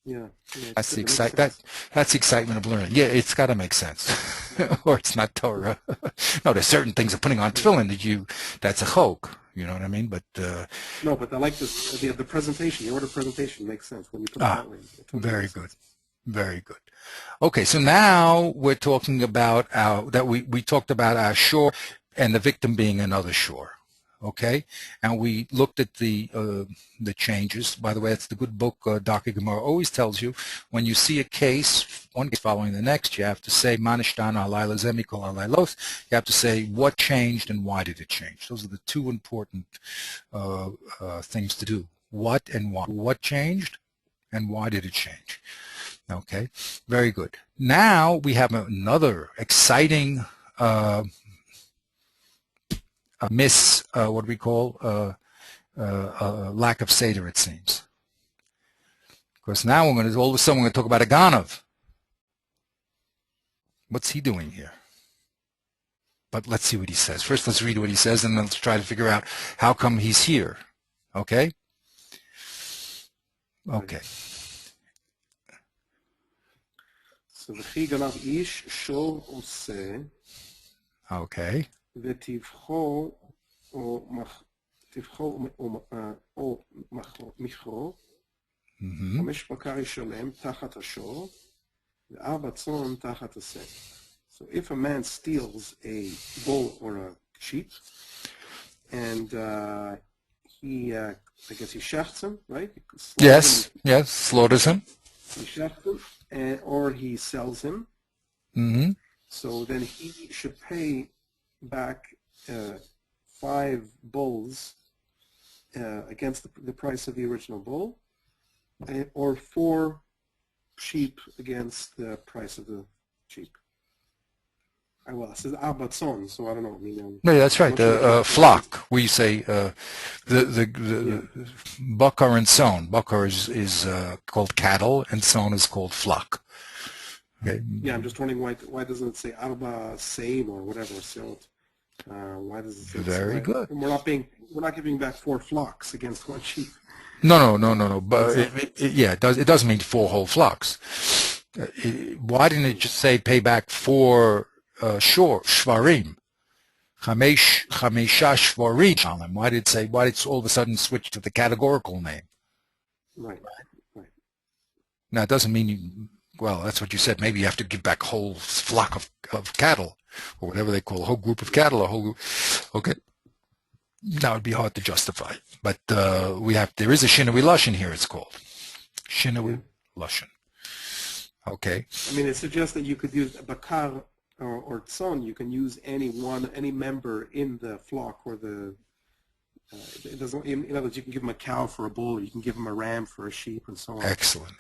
Yeah. That's the excitement of learning. Yeah, it's got to make sense, or it's not Torah. No, there's certain things of putting on tefillin that's a chok. You know what I mean? But no, but I like this. The presentation, the order presentation makes sense when you put it that way. Very good. Very good. Okay, so now we're talking about we talked about our shore and the victim being another shore. Okay, and we looked at the changes. By the way, it's the good book, Dr. Gemara always tells you, when you see a case, one case following the next, you have to say, Manishtan alayla zemikol alaylos. You have to say what changed and why did it change. Those are the two important things to do. What and why. What changed and why did it change? Okay, very good. Now we have another exciting what do we call lack of Seder, it seems. Because now all of a sudden we're going to talk about a Ganav. What's he doing here? But let's see what he says. First, let's read what he says, and then let's try to figure out how come he's here. Okay? Okay. So וכי גנב איש שור עושה. Okay. ותבחור או מכרו 5 בקר ישלם תחת השור ו4 צאן תחת השה. So if a man steals a bull or a sheep and he I guess he shechts him, right? Yes, slaughters him. He shechts him or he sells him. Mm-hmm. So then he should pay back 5 bulls against the price of the original bull, or 4 sheep against the price of the sheep. Well, it says abatzon, so I don't know. I mean, No, that's right. Flock. We say the bakar and son. Bakar is called cattle, and son is called flock. Okay. Yeah, I'm just wondering why doesn't it say arba seim or whatever? So why does it say Very good. We're not giving back 4 flocks against 1 sheep. No. But it does mean 4 whole flocks. Why didn't it just say pay back 4 shvarim? Chamesha shvarim. Why did it all of a sudden switch to the categorical name? Right. Now it doesn't mean well, that's what you said. Maybe you have to give back a whole flock of cattle, or whatever they call a whole group of cattle, okay. That would be hard to justify. But there is a Shinawi Lashon here, it's called. Shinawi Lashon. Okay. I mean, it suggests that you could use bakar or tzon. You can use any member in the flock or the. It doesn't. In other words, you can give them a cow for a bull, or you can give them a ram for a sheep, and so on. Excellent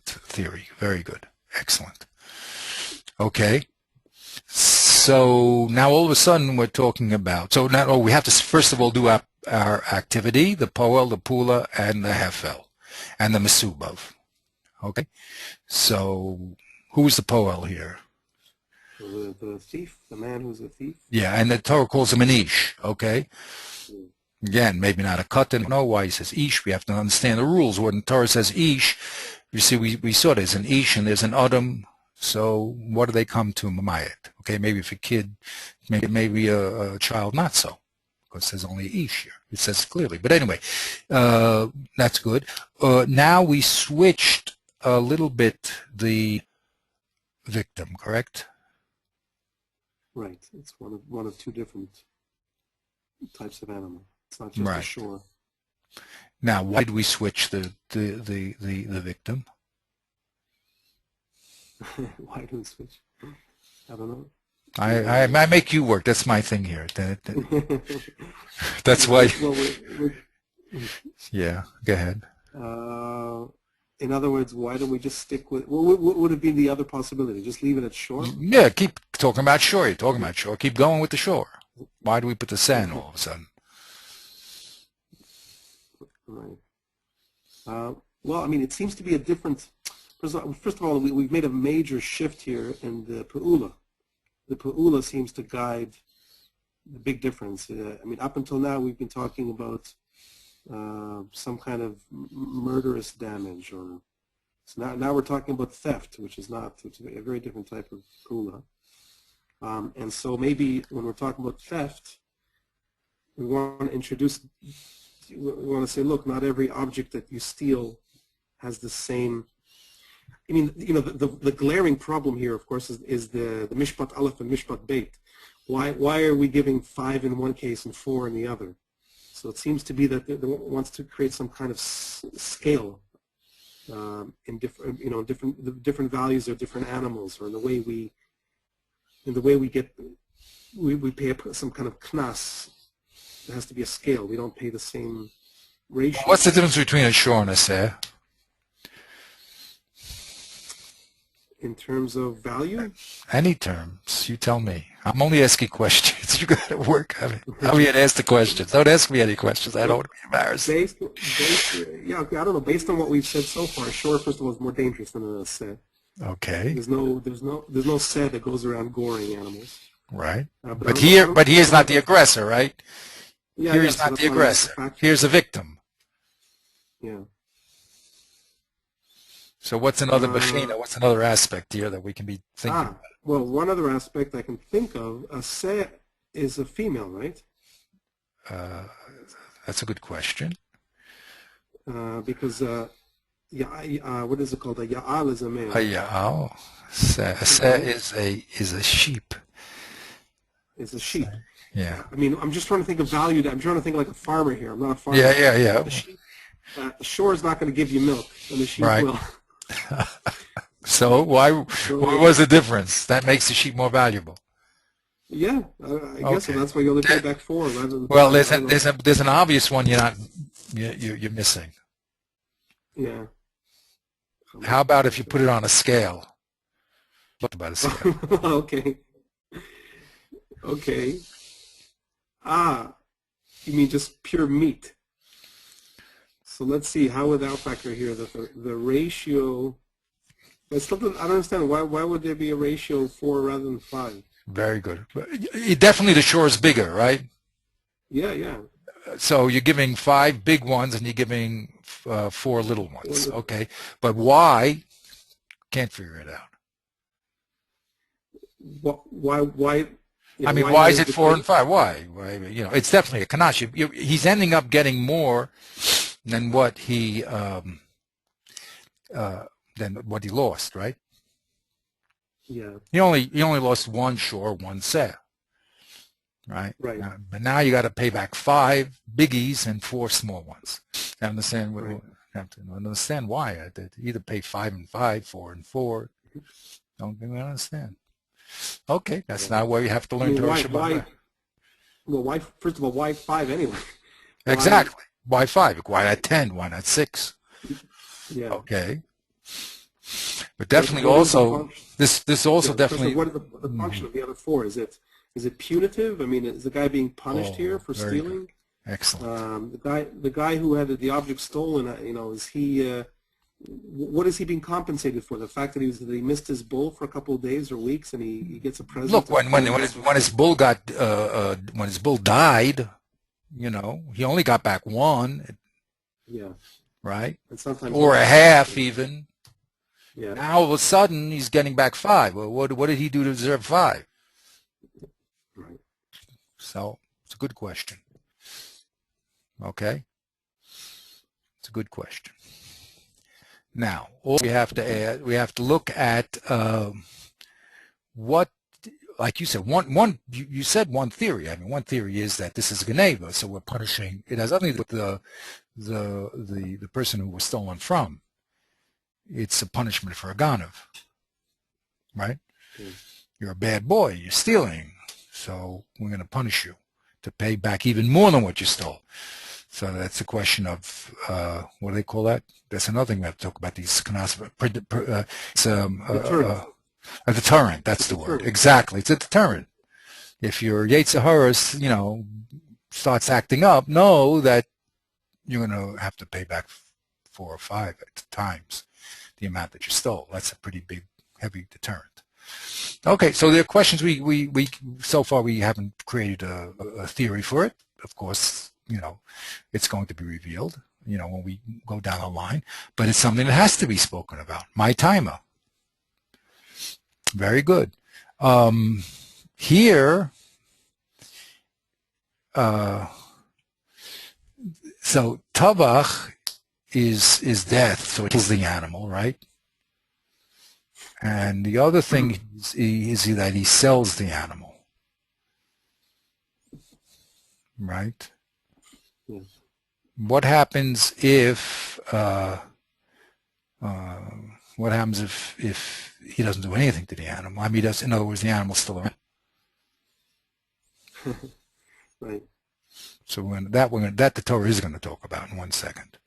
theory. Very good. Excellent. Okay. So now all of a sudden we're talking about. So now we have to first of all do our activity: the poel, the pula, and the hefel, and the mesubav. Okay. So who's the poel here? The thief, the man who's a thief. Yeah, and the Torah calls him an ish. Okay. Again, maybe not a katan. No, why he says ish. We have to understand the rules. When the Torah says ish, you see, we saw there's an ish and there's an adam. So what do they come to mamayit? Okay, maybe if a kid, maybe a child, not so, because there's only ish here. It says clearly. But anyway, that's good. Now we switched a little bit the victim, correct? Right. It's one of 2 different types of animal. It's not just a shore. Now, why did we switch the victim? Why do we switch? I don't know. I make you work. That's my thing here. That's why. Well, yeah. Go ahead. In other words, why don't we just stick with? What would have been the other possibility? Just leave it at shore? Yeah. Keep talking about shore. You're talking about shore. Keep going with the shore. Why do we put the sand all of a sudden? Right. Well, I mean, it seems to be a different. First of all, we've made a major shift here in the Pa'ula. The Pa'ula seems to guide the big difference. I mean, up until now, we've been talking about some kind of murderous damage. So now we're talking about theft, which is a very different type of Pa'ula. And so maybe when we're talking about theft, we want to say, look, not every object that you steal has the same. I mean, the glaring problem here, of course, is the mishpat aleph and mishpat beit. Why are we giving 5 in one case and 4 in the other? So it seems to be that it wants to create some kind of scale in different values of different animals, or in the way we pay some kind of knas. There has to be a scale. We don't pay the same ratio. What's the difference between a shore and a seh? In terms of value? Any terms. You tell me. I'm only asking questions. You got to work on it. I'm here to ask the questions. Don't ask me any questions. I don't want to be embarrassed. I don't know. Based on what we've said so far, shore, first of all, is more dangerous than a seh. Okay. There's no seh that goes around goring animals. Right. But he is not the aggressor, right? Yeah, here he's not the aggressor. Here's the victim. Yeah. So what's another bechina? What's another aspect here that we can be thinking about? Well, one other aspect I can think of, a seh is a female, right? That's a good question. Because what is it called? A ya'al is a male. A ya'al. Seh is a sheep. It's a sheep. Yeah. I mean, I'm just trying to think of value. I'm trying to think like a farmer here. I'm not a farmer. Yeah. The sheep, the shore is not going to give you milk, and the sheep will. So what was the difference? That makes the sheep more valuable. Yeah, I guess so. Okay. That's why you only pay back 4 rather than Well, 5. I don't know. there's an obvious one you're missing. Yeah. How about if you put it on a scale? What about a scale? Okay. Okay. Ah, you mean just pure meat. So let's see, how would that factor here? That the ratio, I still don't, I don't understand, why would there be a ratio of 4 rather than 5? Very good. Definitely the shore is bigger, right? Yeah, yeah. So you're giving 5 big ones and you're giving 4 little ones. Well, Okay. But why? Can't figure it out. why, I yeah, mean, why why not is is it the 4 and question. 5? Why? It's definitely a kanash. He's ending up getting more than what uh, he lost, right? Yeah, He only lost 1 shore, 1 seh, right? right, But now you got to pay back 5 biggies and 4 small ones. I understand. right. Have to understand why. Either pay 5 and 5, 4 and 4. Don't understand. Okay, that's Yeah. not where you have to I learn mean, Torah Shabbat. well, why, first of all, why 5 anyway? Why, Exactly. Why 5? Why not 10? Why not 6? yeah. Okay. But definitely What is the also, function? this also Yeah, the question of definitely, what is the function of the other 4? Is it punitive? I mean, is the guy being punished here for very good. stealing? Excellent. The guy who had the object stolen, is he? What is he being compensated for? The fact that he missed his bull for a couple of days or weeks, and he gets a present Look, of full when his bull when his bull died, he only got back 1, yeah, right? and sometimes Or a less. half even. Yeah, Now all of a sudden he's getting back 5. Well, what did he do to deserve 5? right. So it's a good question. Okay, it's a good question. Now, all we have to add, we have to look at what, like you said, you said one theory. I mean, one theory is that this is Geneva, so we're punishing. It has nothing to do with the person who was stolen from. It's a punishment for a Ganav, right? Yeah. You're a bad boy. You're stealing, so we're going to punish you to pay back even more than what you stole. So that's a question of what do they call that? That's another thing we have to talk about. These it's Deterrent. a deterrent. It's a That's the word. deterrent. Exactly. It's a deterrent. If your Yetzer Hara, starts acting up, know that you're going to have to pay back 4 or 5 times the amount that you stole. That's a pretty big, heavy deterrent. Okay, so there are questions we so far we haven't created a theory for it. Of course, it's going to be revealed, when we go down the line, but it's something that has to be spoken about. My timer. Very good. Here, so Tavach is death, so it kills the animal, right? And the other thing is that he sells the animal, right? Yeah. What happens if if he doesn't do anything to the animal? I mean, in other words, the animal's still around. Right. So that the Torah is going to talk about in 1 second.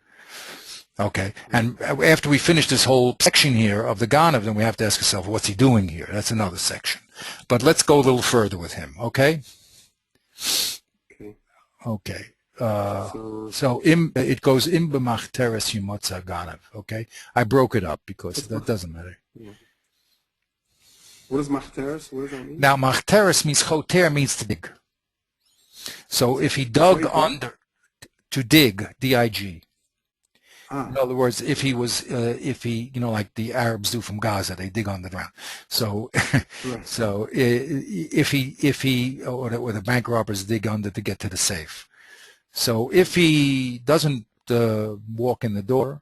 Okay, and after we finish this whole section here of the Ganav, then we have to ask ourselves, what's he doing here? That's another section. But let's go a little further with him, okay? Okay. Okay. So So it goes im b'machteres yumotza Ganav, okay? I broke it up because that doesn't matter. yeah. What is machteres? What does that mean? Now, machteres means choter means to dig. So if he dug Wait, what? under, to dig, D-I-G. Ah, In other words, if he, like the Arabs do from Gaza, they dig on the ground. So, right. so if he, or the bank robbers dig under to get to the safe. So if he doesn't walk in the door,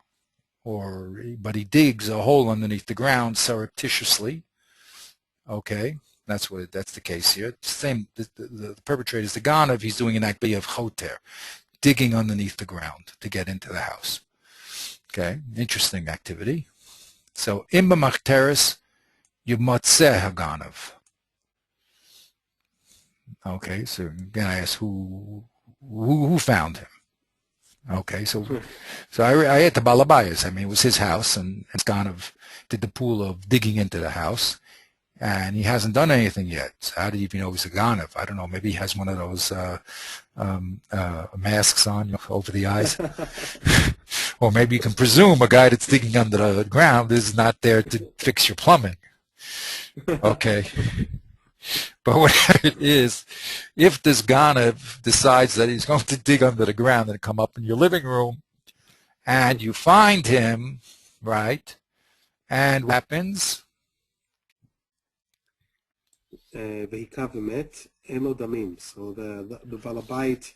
but he digs a hole underneath the ground surreptitiously, okay, that's the case here. Same, the perpetrator is the Ganav. He's doing an act of choter, digging underneath the ground to get into the house. Okay, interesting activity. So, im b'machteres yimotzeh haganav. Okay, so again I ask who found him? Okay, so I had the balabayas. I mean, it was his house, and it's kind of did the pool of digging into the house, and he hasn't done anything yet. So how do you even know he's a ganav? I don't know. Maybe he has one of those masks on, over the eyes, or maybe you can presume a guy that's digging under the ground is not there to fix your plumbing. Okay. But whatever it is, if this ganav decides that he's going to dig under the ground and come up in your living room, and you find him, right, and what happens? Vehikav v'met, en lo damim. So the balabait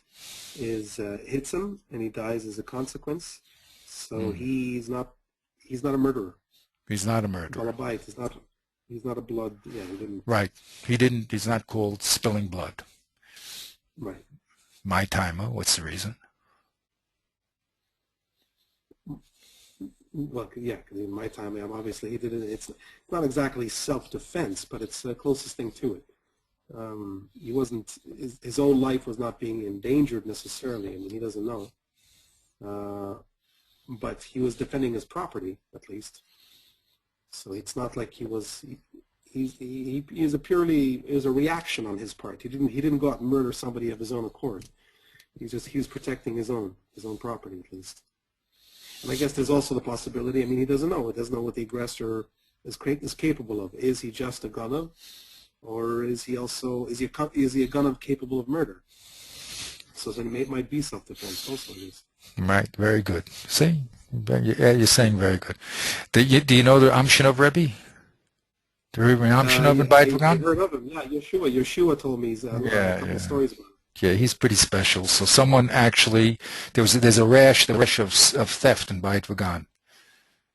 hits him, and he dies as a consequence. So he's not a murderer. He's not a murderer. Balabait is not. He's not a blood. Yeah, he didn't. Right. He didn't. He's not called spilling blood. Right. My timer. What's the reason? Well, yeah, because in my time, obviously he did it. It's not exactly self-defense, but it's the closest thing to it. He wasn't. His own life was not being endangered necessarily. I mean, he doesn't know. But he was defending his property, at least. So it's not like he was. He is a purely. It was a reaction on his part. He didn't go out and murder somebody of his own accord. He was protecting his own property, at least. And I guess there's also the possibility. I mean, he doesn't know. He doesn't know what the aggressor is capable of. Is he just a ganav, or is he a ganav capable of murder? So then it might be self-defense also. Right. Very good. See, you're saying very good. Do you know the Amshinov Rebbe? The Rebbe Amshinov in Beit Vagan? I heard of him. Yeah, Yeshua told me a couple of stories about him. Yeah, he's pretty special. So someone actually, there's a rash of theft in Beit Vagan.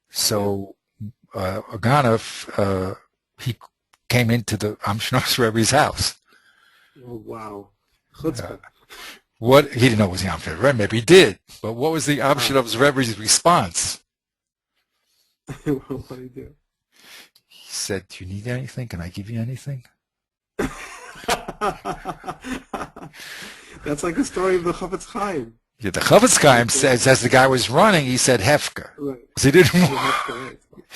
So a ganav, he came into the Amshinov Rebbe's house. Oh wow, chutzpah. What he didn't know it was the Amshinov Rebbe. Maybe he did, but what was the Amshinov Rebbe's response? What did he do? He said, "Do you need anything? Can I give you anything?" That's like the story of the Chafetz Chaim. Yeah, the Chafetz Chaim says, as the guy was running, he said Hefker. Right. He didn't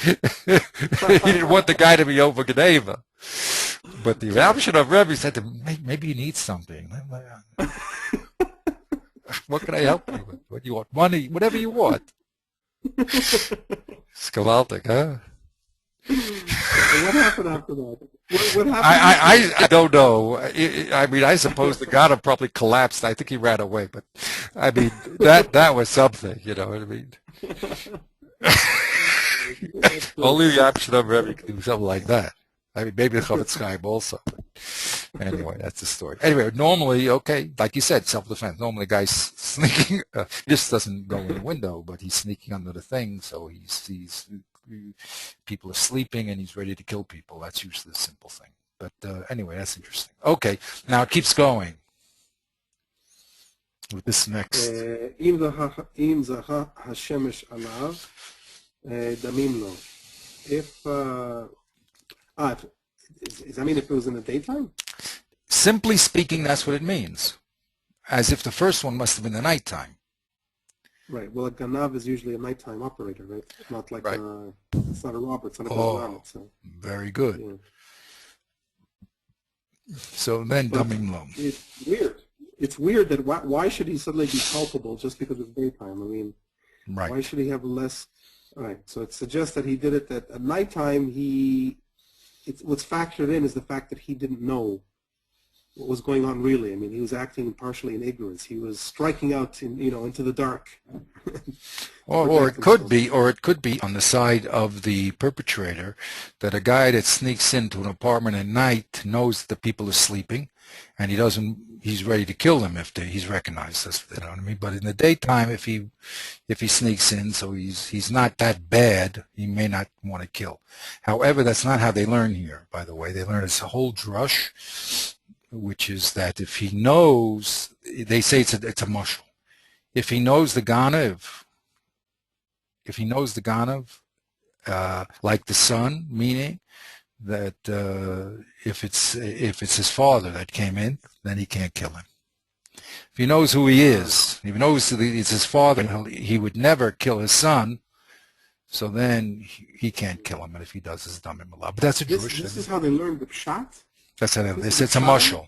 he didn't want the guy to be over Geneva. But the Amshinov Rebbe said to him, maybe you need something. What can I help you with? What do you want? Money, whatever you want. Skavaldik, huh? What happened after that? What happened? I don't know. I mean, I suppose the god probably collapsed. I think he ran away, but I mean, that was something, you know what I mean? Only the Amshinov Rebbe can do something like that. I mean, maybe the Chafetz Chaim also. Anyway, that's the story. Anyway, normally, okay, like you said, self-defense. Normally, the guy's sneaking. He just doesn't go in the window, but he's sneaking under the thing, so he sees people are sleeping and he's ready to kill people. That's usually the simple thing. But anyway, that's interesting. Okay, now it keeps going with this next. Im zaha hashemesh alav damim lo. Does that mean if it was in the daytime? Simply speaking, that's what it means. As if the first one must have been the nighttime. Right. Well, a ganav is usually a nighttime operator, right? Not like right. It's not a robber. It's not a ganav. So. Very good. Yeah. So then, damim lo. It's weird. It's weird that why should he suddenly be culpable just because it's daytime? I mean, right. Why should he have less? All right. So it suggests that he did it that at nighttime what's factored in is the fact that he didn't know what was going on really. I mean, he was acting partially in ignorance. He was striking out into the dark. or it could be on the side of the perpetrator that a guy that sneaks into an apartment at night knows that the people are sleeping, and he's ready to kill them if he's recognized. You know what I mean? But in the daytime, if he sneaks in, so he's not that bad, he may not want to kill. However, that's not how they learn here. By the way, they learn it's a whole drush, which is that if he knows, they say it's a mushal. If he knows the ganav, like the sun, meaning that if it's his father that came in, then he can't kill him. If he knows who he is, if he knows that it's his father, he would never kill his son. So then he can't kill him, and if he does, it's damim alav. But that's a Jewish. This is how they learned the pshat. That's how it's a mashal.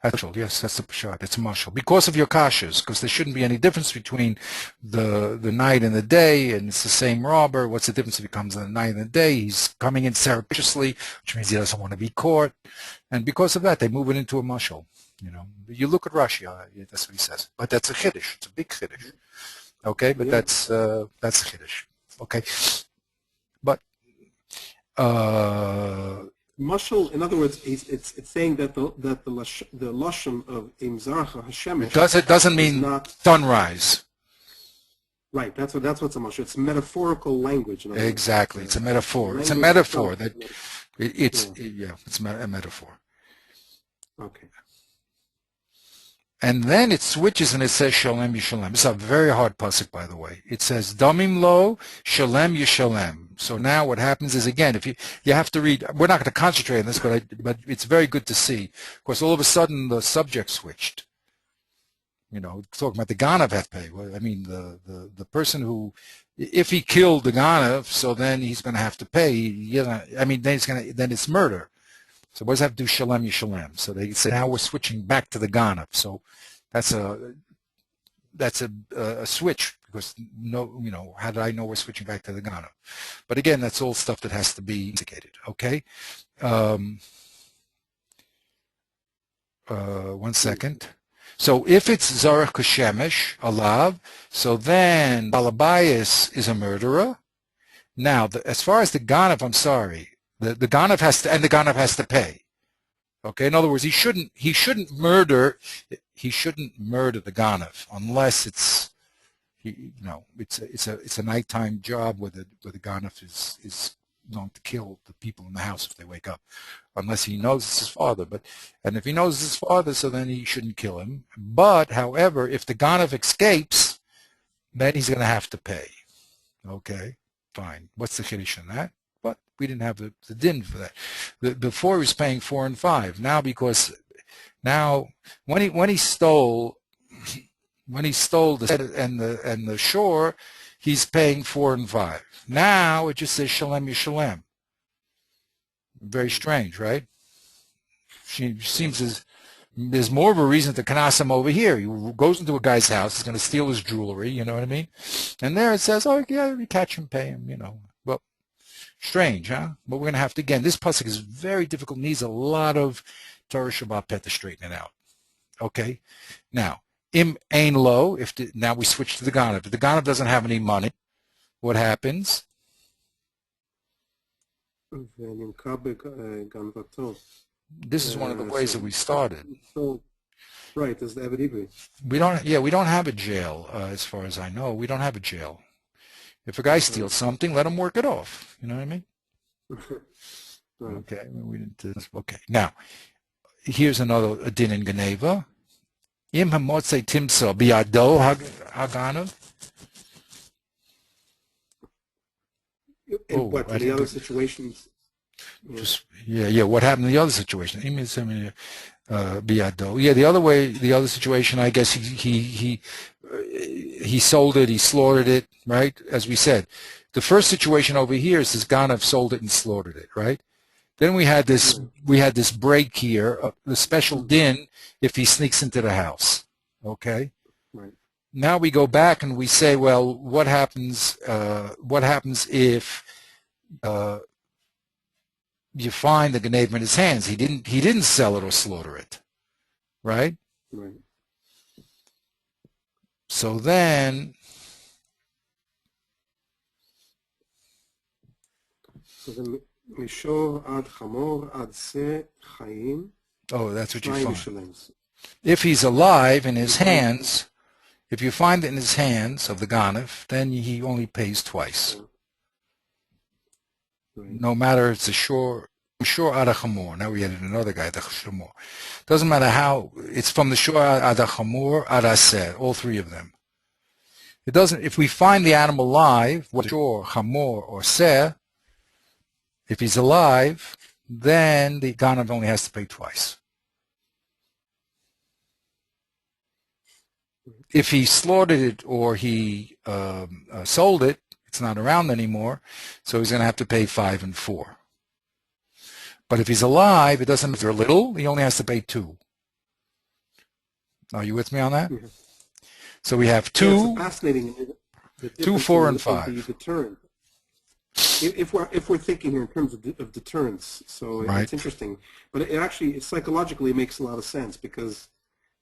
Actually, yes, that's the pshat. It's a mashal because of your kashas, because there shouldn't be any difference between the night and the day, and it's the same robber. What's the difference if he comes in the night and the day? He's coming in surreptitiously, which means he doesn't want to be caught, and because of that, they move it into a mashal. You know, you look at Rashi, that's what he says. But that's a chiddush. It's a big chiddush. Okay, but that's a chiddush. Okay, but Mashal, in other words, it's saying that the lashon of imzarcha hashemesh doesn't mean not sunrise. Right. That's what's a mashal. It's metaphorical language. Exactly, it's a metaphor. It's a metaphor that it's a metaphor. Okay. And then it switches and it says Shalem Yishalem. It's a very hard pasuk, by the way. It says Damim Lo Shalem Yishalem. So now what happens is, again, if you have to read, we're not going to concentrate on this, but it's very good to see. Of course, all of a sudden the subject switched. You know, talking about the Ganav have to pay. I mean, the person who, if he killed the Ganav, so then he's going to have to pay. Then it's murder. So what does that have to do Shalem Yishalem? So they say now we're switching back to the Ganav. So that's a switch, because how did I know we're switching back to the Ganav? But again, that's all stuff that has to be indicated. Okay. 1 second. So if it's Zarech Kashemesh, Alav, so then Balabayas is a murderer. Now, as far as the Ganav, I'm sorry. The Ganav has to, and the Ganav has to pay. Okay, in other words, he shouldn't murder the Ganav unless it's a nighttime job where the Ganav is going to kill the people in the house if they wake up, unless he knows it's his father. And if he knows it's his father, so then he shouldn't kill him. But however, if the Ganav escapes, then he's going to have to pay. Okay, fine. What's the chiddush in that? But we didn't have the din for that. Before he was paying 4 and 5. Now, because when he stole the set and the shore, he's paying 4 and 5. Now it just says Shalem Yishalem. Very strange, right? She seems as there's more of a reason to kanas him over here. He goes into a guy's house, he's going to steal his jewelry, you know what I mean? And there it says, oh yeah, we catch him, pay him, Well, strange, huh? But we're going to have to, again, this pasuk is very difficult, needs a lot of Torah Shabbat Pet to straighten it out. Okay? Now, im ain lo, now we switch to the Ganav. If the Ganav doesn't have any money, what happens? This is one of the ways that we started. So, right, there's the Eved Ivri. We don't have a jail, as far as I know. We don't have a jail. If a guy steals something, let him work it off. You know what I mean? Right. Okay. Okay. Now, here's a din in Geneva. Im hamotze timsa biado haganav. In what, in the other situations? What happened in the other situation? Biado. Yeah, the other situation, I guess he sold it, he slaughtered it, right? As we said. The first situation over here is this Ganav sold it and slaughtered it, right? Then we had this break here, the special din if he sneaks into the house. Okay? Right. Now we go back and we say, well, what happens if you find the Geneva in his hands? He didn't sell it or slaughter it. Right? Right. So then Mishor ad chamor ad se chayim. Oh, that's what you find. If he's alive in his hands, if you find it in his hands of the Ganav, then he only pays twice. Right. No matter if it's a shore ad chamor. Now we added another guy, the chamor. Doesn't matter how, it's from the shore ad chamor ad aseh, all three of them. It doesn't, if we find the animal alive, whether shore, chamor, or seh, if he's alive, then the ganav only has to pay twice. If he slaughtered it or he sold it, it's not around anymore, so he's going to have to pay 5 and 4. But if he's alive, it doesn't matter little, he only has to pay 2. Are you with me on that? Mm-hmm. So we have 2, yeah, it's fascinating. 2, 4, and 5. The deterrent. If we're thinking here in terms of deterrence, so right. It's interesting. But it actually psychologically makes a lot of sense because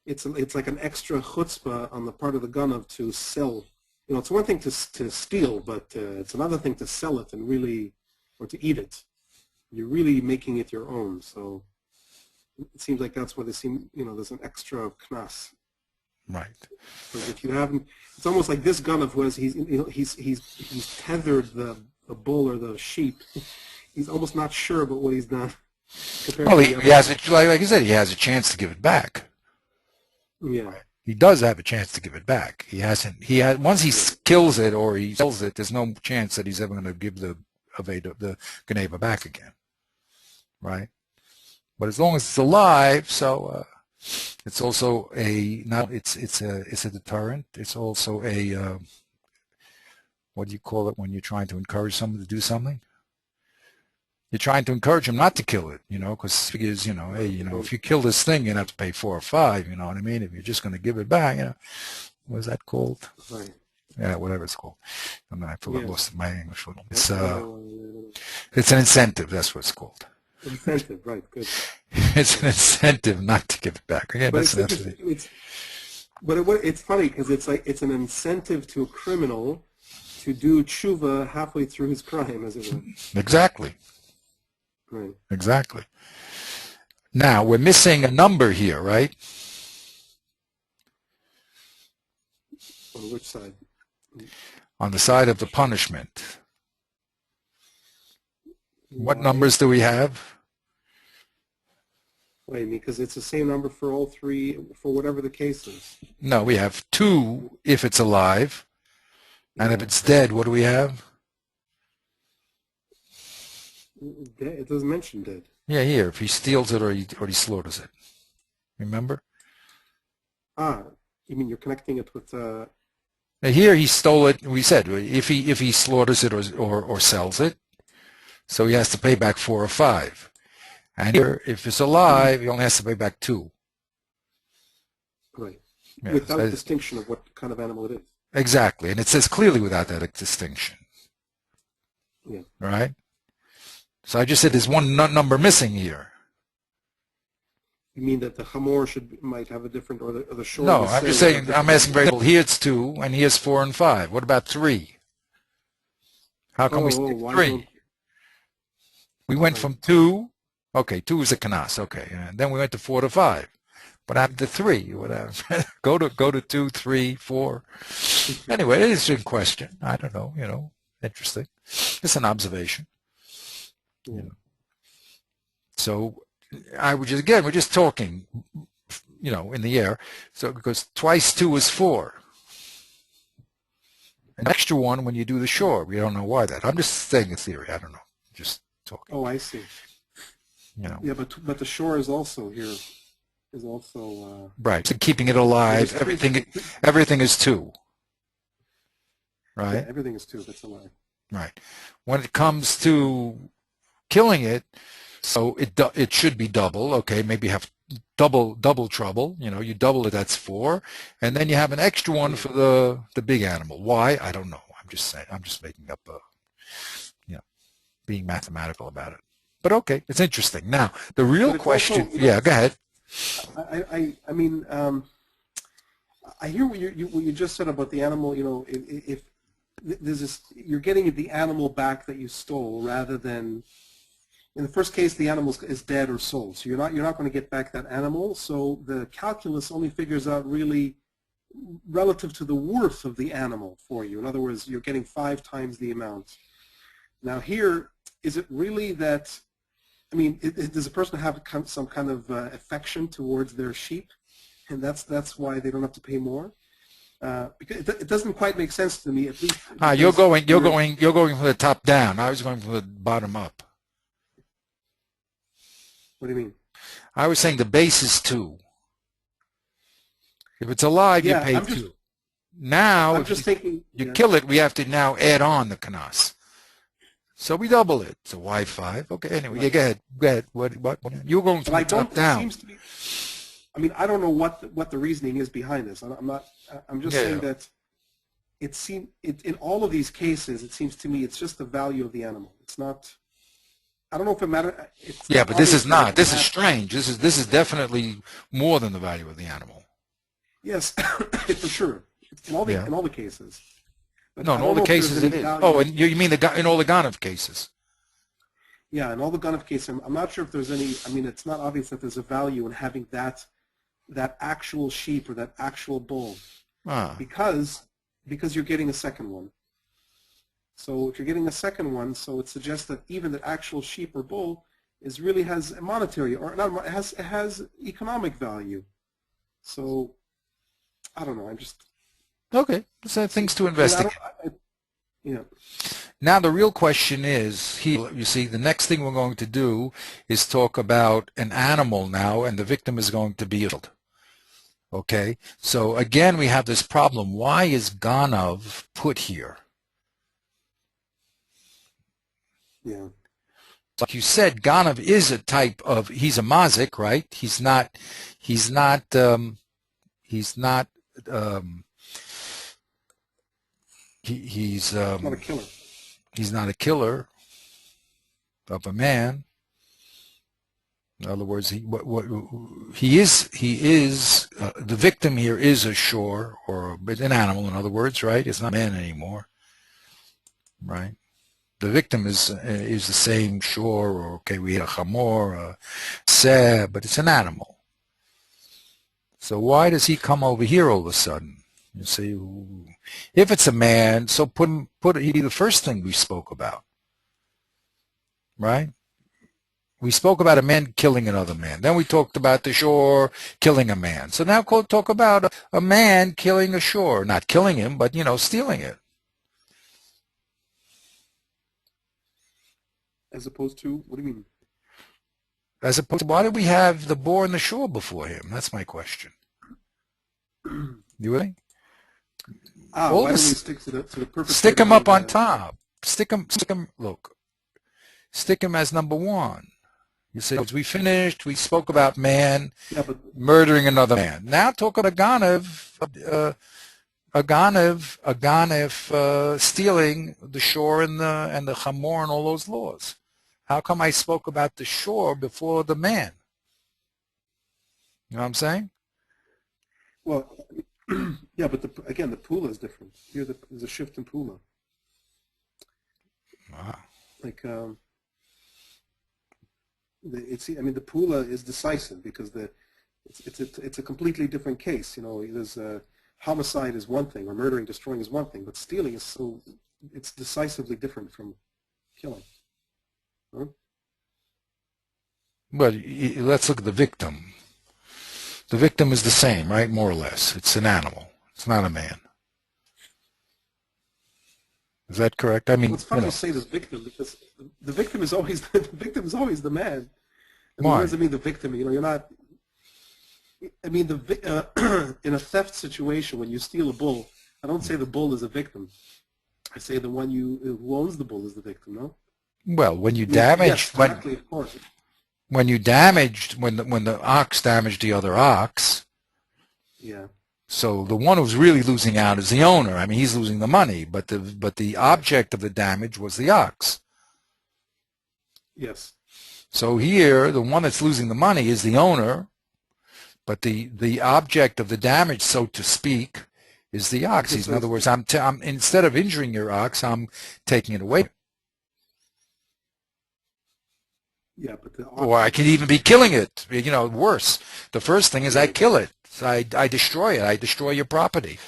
it's like an extra chutzpah on the part of the ganav to sell. You know, it's one thing to steal, but it's another thing to sell it and really, or to eat it. You're really making it your own. So it seems like that's where there's an extra knas. Right. Because if you haven't, it's almost like this ganav was he's tethered the bull or the sheep. He's almost not sure about what he's done. Well, he has like you said, he has a chance to give it back. Yeah. He does have a chance to give it back. He hasn't. Once he kills it or he sells it, there's no chance that he's ever going to give the Geneva back again, right? But as long as it's alive, so it's also it's a deterrent. It's also a what do you call it when you're trying to encourage someone to do something? You're trying to encourage him not to kill it, because figures, hey, if you kill this thing, you're gonna have to pay 4 or 5. You know what I mean? If you're just gonna give it back, what is that called? Right. Yeah, whatever it's called. I forgot, lost my English. It's an incentive. That's what it's called. Incentive, right? Good. It's an incentive not to give it back. Again, but it's funny because it's like it's an incentive to a criminal to do tshuva halfway through his crime, as it were. Exactly. Right. Exactly. Now we're missing a number here, right? On which side? On the side of the punishment. What numbers do we have? Wait, because it's the same number for all three, for whatever the case is. No, we have 2 if it's alive, and if it's dead, what do we have? It doesn't mention dead. Yeah, here, if he steals it or he slaughters it. Remember? You mean you're connecting it with... Here he stole it. We said if he slaughters it or sells it, so he has to pay back 4 or 5. And here, if it's alive, he only has to pay back 2. Right. Yeah, without a distinction of what kind of animal it is. Exactly, and it says clearly without that distinction. Yeah. Right. So I just said there's one number missing here. You mean that the hamor might have a different, or the shore? No, I'm just saying, I'm asking very simple. Here it's 2, and here's 4 and 5. What about 3? How come we say 3? We went from 2, okay, 2 is a kanas, okay, and then we went to 4 to 5. What happened to 3? Whatever. go to 2, 3, 4. Anyway, it is in question. I don't know, interesting. It's an observation. So we're just talking, in the air. So because twice 2 is 4. An extra 1 when you do the shore. We don't know why that. I'm just saying a theory. I don't know. Just talking. Oh, I see. Yeah, but the shore is also here. Is also right. So keeping it alive. Everything is 2. Right. Yeah, everything is 2. That's alive. Right. When it comes to killing it, so it should be double. Okay, maybe have double trouble. You double it, that's 4, and then you have an extra 1 for the big animal. Why? I don't know. I'm just saying. I'm just making up being mathematical about it. But okay, it's interesting. Now the real question. Also, go ahead. I mean, I hear what you just said about the animal. If there's this, you're getting the animal back that you stole rather than. In the first case, the animal is dead or sold, so you're not going to get back that animal. So the calculus only figures out really relative to the worth of the animal for you. In other words, you're getting 5 times the amount. Now here, is it really that? I mean, does a person have some kind of affection towards their sheep, and that's why they don't have to pay more? Because it doesn't quite make sense to me, at least. You're going from the top down. I was going from the bottom up. What do you mean? I was saying the base is 2. If it's alive, you Yeah, pay I'm just 2. Now, I'm if just thinking. you Yeah. kill it, we have to now add on the kanas. So we double it. So why 5? Okay, anyway, yeah, Right. go ahead. Go ahead. What? You're going But from I the top don't. It down. seems to me. I mean, I don't know what the reasoning is behind this. I'm not. I'm just saying Yeah. that in all of these cases, it seems to me it's just the value of the animal. It's not. I don't know if it matters. It's Yeah, not but this obvious is to me if not. it This is matters. strange. This is definitely more than the value of the animal. Yes, for sure. Yeah. In all the cases. But No, I in all don't the know if there's cases any it is. Oh, value. and you mean in all the Ganav cases? Yeah, in all the Gunnoff cases, I'm not sure if there's any. I mean, it's not obvious that there's a value in having that actual sheep or that actual bull Ah. because you're getting a second one. So if you're getting a second one, so it suggests that even the actual sheep or bull really has a monetary or not. It has economic value. So I don't know. I'm just. Okay. So things to I mean, I investigate. don't. Yeah. Now the real question is, here, you see, the next thing we're going to do is talk about an animal now, and the victim is going to be killed. Okay? So again, we have this problem. Why is Ganav put here? Yeah. Like you said, Ganav is a type of, he's a mazik, right? He's not, um, he's Not a killer. he's not a killer of a man. In other words, he is the victim here is a shore or an animal. In other words, right? It's not a man anymore, right? The victim is the same shore, or okay, we have a chamor, a seh, but it's an animal. So why does he come over here all of a sudden? You see, if it's a man, so put he the first thing we spoke about, right? We spoke about a man killing another man. Then we talked about the shore killing a man. So now talk about a man killing a shore, not killing him, but stealing it. As opposed to, what do you mean? As opposed to, why did we have the boar and the shore before him? That's my question. You with me? All Why don't we this, stick to the perpetrator? stick him up on top. Stick him. Look, stick him as number 1. You see, we finished. We spoke about man murdering another man. Now talk about a Ganav stealing the shore and the chamor and all those laws. How come I spoke about the shore before the man? You know what I'm saying? Well, yeah, but again, the pula is different. Here, there's a shift in pula. Wow. Like, I mean, the pula is decisive because it's a completely different case. There's homicide is one thing, or murdering, destroying is one thing, but stealing it's decisively different from killing. Huh? But let's look at the victim. The victim is the same, right? More or less. It's an animal. It's not a man. Is that correct? I mean, well, it's funny to say the victim because the victim is always the man. I mean, why? what does it mean, the victim? You're not. I mean, in a theft situation, when you steal a bull, I don't say the bull is a victim. I say the one who owns the bull is the victim. No. Well, when you yes, exactly, of course. When the ox damaged the other ox. Yeah. So the one who's really losing out is the owner. I mean, he's losing the money, but the object of the damage was the ox. Yes. So here, the one that's losing the money is the owner, but the object of the damage, so to speak, is the ox. In other words, I'm instead of injuring your ox, I'm taking it away. Yeah, but or I could even be killing it. Worse. The first thing is I kill it. I destroy it. I destroy your property.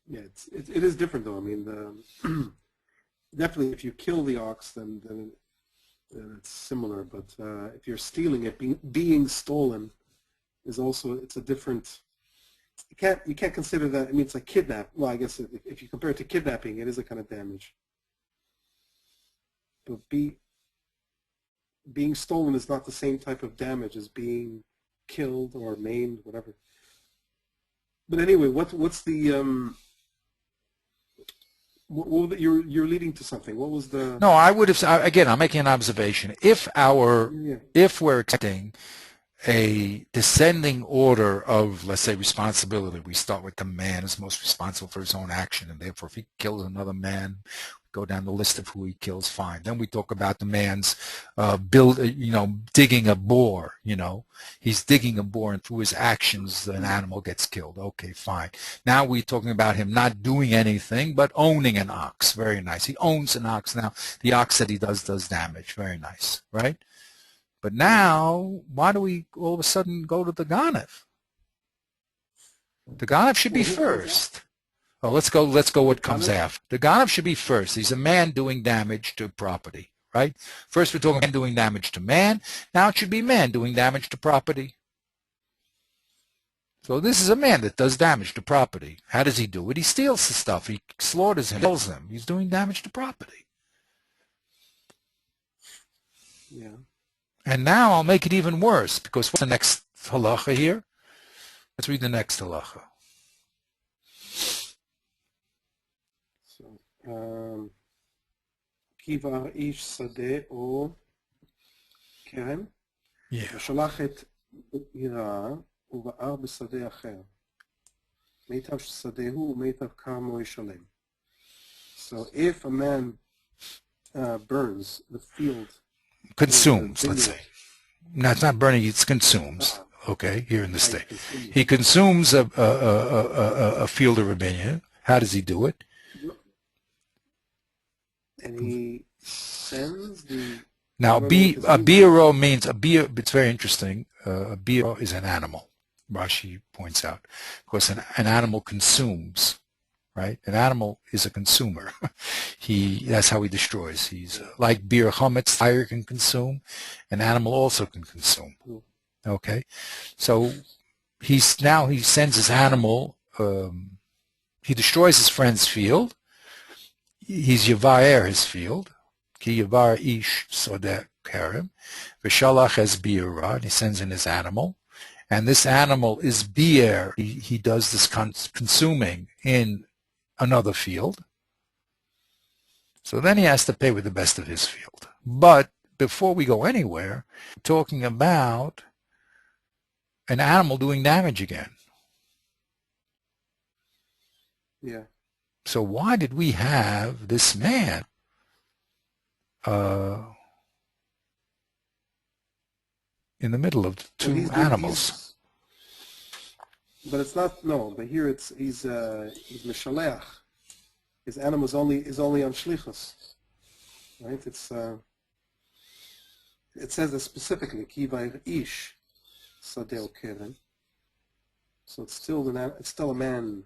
Yeah, it is different though. I mean, definitely if you kill the ox, then it's similar. But if you're stealing it, being stolen is also it's a different. You can't consider that. I mean, it's like kidnap. Well, I guess if you compare it to kidnapping, it is a kind of damage. but being stolen is not the same type of damage as being killed or maimed, whatever. But anyway, what's the you're leading to something? What was the? No, I would have, again, I'm making an observation. If we're expecting a descending order of, let's say, responsibility, we start with the man is most responsible for his own action, and therefore if he kills another man, go down the list of who he kills, fine. Then we talk about the man's digging a bore, he's digging a bore, and through his actions an animal gets killed. Okay, fine. Now we're talking about him not doing anything but owning an ox. Very nice. He owns an ox. Now the ox that he does damage. Very nice, right? But now, why do we all of a sudden go to the Ganev? The Ganev should be first. Oh, let's go what comes after. The Ganev should be first. He's a man doing damage to property, right? First we're talking man doing damage to man. Now it should be man doing damage to property. So this is a man that does damage to property. How does he do it? He steals the stuff. He slaughters him, kills him. He's doing damage to property. Yeah. And now I'll make it even worse, because what's the next halacha here? Let's read the next halacha. So, kivar ish sadeh o kerem, ושלח את עירה ובער בשדה אחר. מיטב שדהו ומיטב כרמו ישלם. So if a man burns the field, consumes, let's say. No, it's not burning, it's consumes. Okay, here in the state. He consumes a field of Rabbinian. How does he do it? And he sends the... Now, a biro means, it's very interesting, a biro is an animal, Rashi points out. Of course, an animal consumes, right? An animal is a consumer. That's how he destroys. He's like bir chametz, fire can consume. An animal also can consume. Okay, so he sends his animal. He destroys his friend's field. He's yavaer his field. Ki yavar ish sodeh kerem, v'shalach es bi'ura. He sends in his animal, and this animal is bi'er. He does this consuming in another field. So then he has to pay with the best of his field. But before we go anywhere, we're talking about an animal doing damage again. Yeah. So why did we have this man in the middle of two animals? But it's not, no, but here he's Meshaleach. His animal is only on Shlichus. Right? It says that specifically, Kivair Ish Sadeo Keren. So it's still a man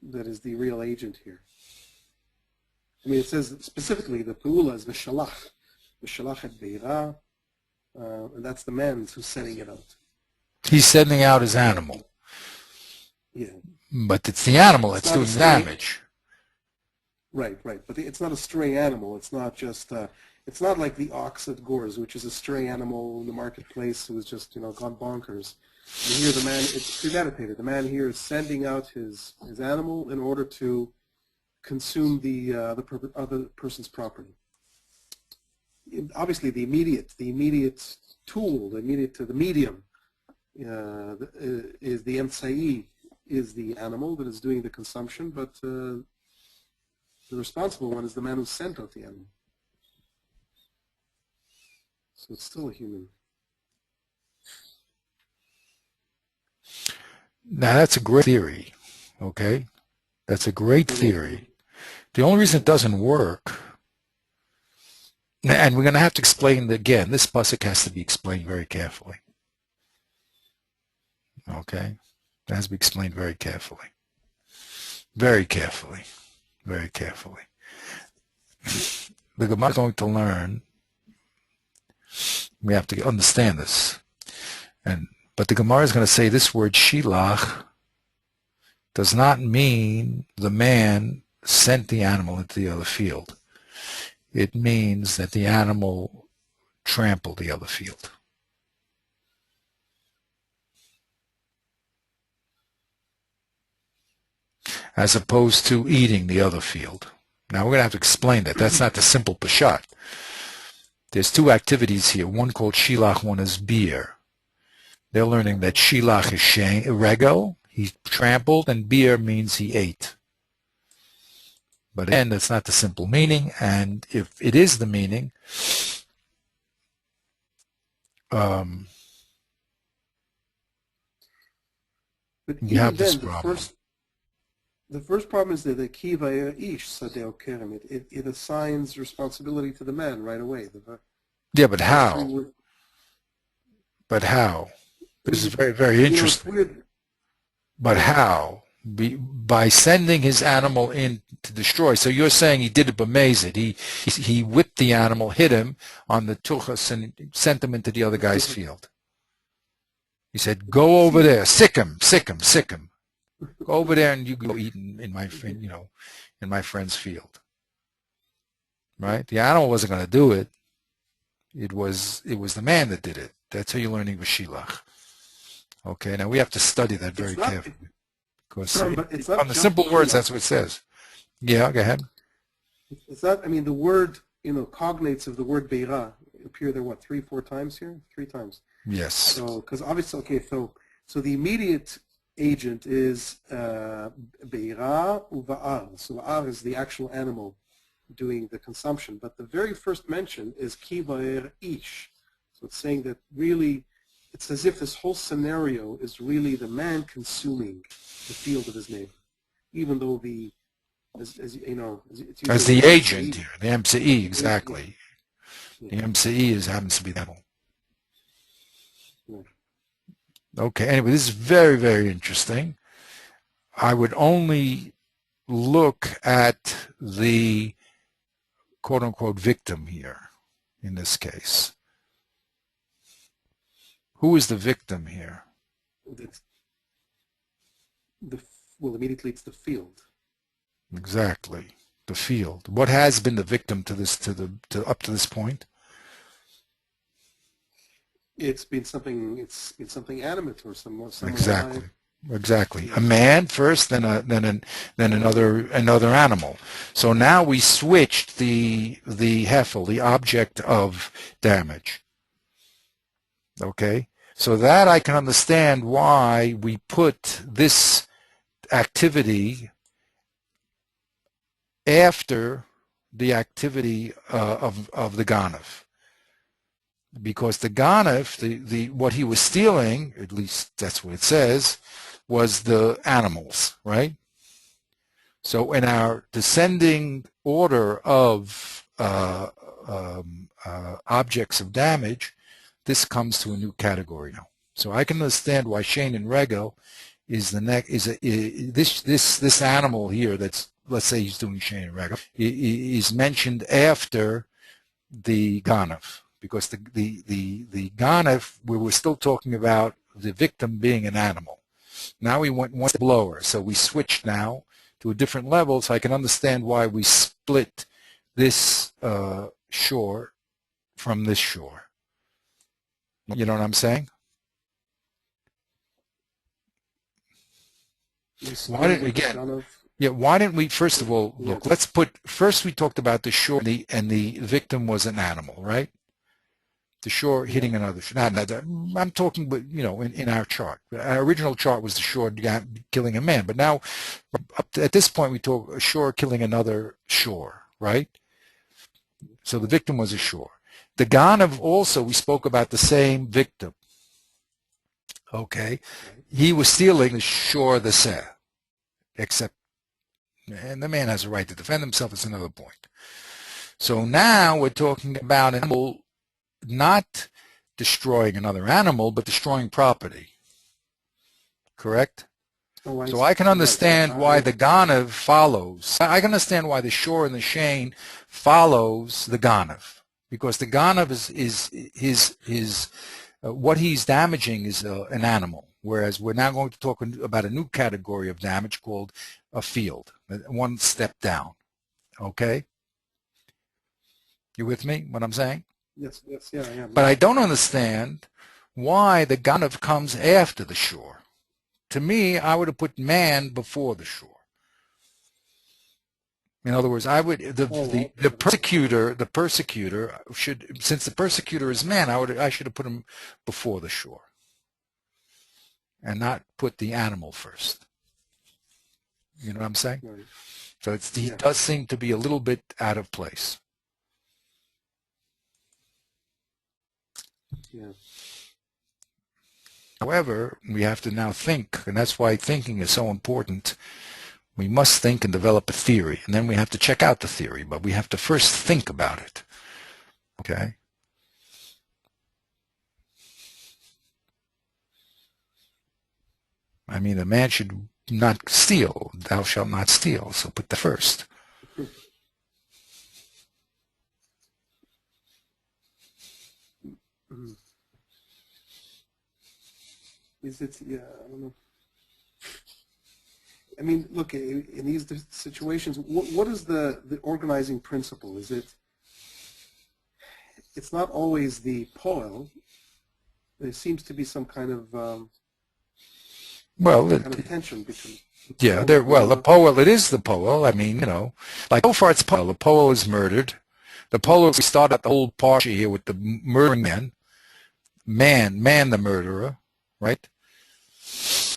that is the real agent here. I mean, it says specifically the Peula is Veshalach. Veshalach et Beira, and that's the man who's sending it out. He's sending out his animal. Yeah. But it's the animal that's doing damage. Right. But it's not a stray animal. It's not just, it's not like the ox at Gores, which is a stray animal in the marketplace who is just, gone bonkers. And here the man, it's premeditated. The man here is sending out his animal in order to consume the other person's property. Obviously, the immediate tool, the medium, is the emtsai, is the animal that is doing the consumption, but the responsible one is the man who sent out the animal. So it's still a human. Now that's a great theory, okay? That's a great theory. The only reason it doesn't work, and we're going to have to explain again, this pasuk has to be explained very carefully. Okay? It has to be explained very carefully. Very carefully. Very carefully. The Gemara is going to learn, we have to understand this, but the Gemara is going to say this word shilach does not mean the man sent the animal into the other field. it means that the animal trampled the other field. As opposed to eating the other field. Now we're going to have to explain that. That's not the simple pashat. There's two activities here. One called shilach, one is beer. They're learning that shilach is regel, he trampled, and beer means he ate. But again, that's not the simple meaning, and if it is the meaning, but you have this then, problem. The first problem is that the kiva ish sadeo kerem. It assigns responsibility to the man right away. Yeah, but how? But how? This is very, very interesting. But how? By sending his animal in to destroy. So you're saying he did it b'mezid. He whipped the animal, hit him on the tuchas, and sent him into the other guy's field. He said, "Go over there, sick him. Go over there and you go eat in my friend, in my friend's field." Right? The animal wasn't going to do it. It was the man that did it. That's how you're learning v'shilach. Okay, now we have to study that very carefully. Because on the simple words, that's what it says. Yeah, go ahead. It's not, the word, cognates of the word beira appear there, 3-4 times here? 3 times. Yes. So, because obviously, so the immediate agent is beira uva'ar. So ar is the actual animal doing the consumption. But the very first mention is kivaer ish. So it's saying that really, it's as if this whole scenario is really the man consuming the field of his neighbor, even though as the agent here, the MCE, exactly. The MCE happens to be the animal. Okay, anyway, this is very, very interesting. I would only look at the quote-unquote victim here in this case. Who is the victim here? Immediately it's the field. Exactly, the field. What has been the victim to this, up to this point? It's been something. It's something animate or someone. Exactly. A man first, then another animal. So now we switched the heifer, the object of damage. Okay, so that I can understand why we put this activity after the activity of the ganav. Because the ganav, what he was stealing, at least that's what it says, was the animals, right? So in our descending order of objects of damage, this comes to a new category now. So I can understand why Shane and Regel is this animal here that's, let's say he's doing Shane and Regel, is mentioned after the ganav. Because the ganav, we were still talking about the victim being an animal. Now we went one step lower, so we switched now to a different level, so I can understand why we split this shore from this shore. You know what I'm saying? Why didn't we, first of all, look, let's put, first we talked about the shore and the victim was an animal, right? The shore hitting another shore. I'm talking, in our chart. Our original chart was the shore killing a man, but now, at this point, we talk a shore killing another shore, right? So the victim was a shore. The ganav also, we spoke about the same victim. Okay, he was stealing the shore the seh, except, and the man has a right to defend himself. It's another point. So now we're talking about an animal not destroying another animal, but destroying property. Correct? So I can understand why the ganav follows. I can understand why the shore and the shane follows the ganav, because the ganav is his what he's damaging is an animal, whereas we're now going to talk about a new category of damage called a field, one step down. Okay? You with me, what I'm saying? Yes, yes, yeah, yeah. But I don't understand why the Ganav comes after the shore. To me, I would have put man before the shore. In other words, I would the persecutor should, since the persecutor is man, I should have put him before the shore, and not put the animal first. You know what I'm saying? Right. So he does seem to be a little bit out of place. Yeah. However, we have to now think, and that's why thinking is so important. We must think and develop a theory, and then we have to check out the theory, but we have to first think about it. Okay? I mean, a man should not steal. Thou shalt not steal. So put that first. Is it? Yeah, I don't know. I mean, look, in these situations, what is the organizing principle? Is it? It's not always the poel. There seems to be some kind of tension between. Yeah, the poel, it is the poel. I mean, you know, like so far it's poel. The poel is murdered. The poel, we start out the whole parsha here with the murdering man the murderer, right?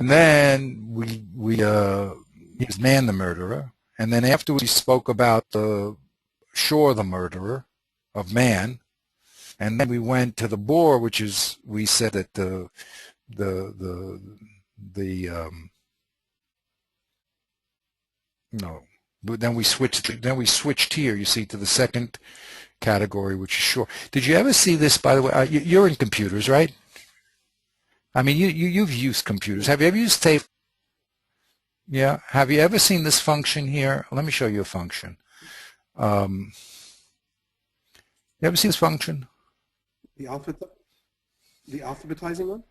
And then he was man the murderer. And then afterwards we spoke about the shore the murderer of man. And then we went to the boar, which is, we said that but then we switched here, you see, to the second category, which is shore. Did you ever see this, by the way? You're in computers, right? I mean, you've used computers. Have you ever used tape? Yeah. Have you ever seen this function here? Let me show you a function. You ever see this function? The alphabetizing one?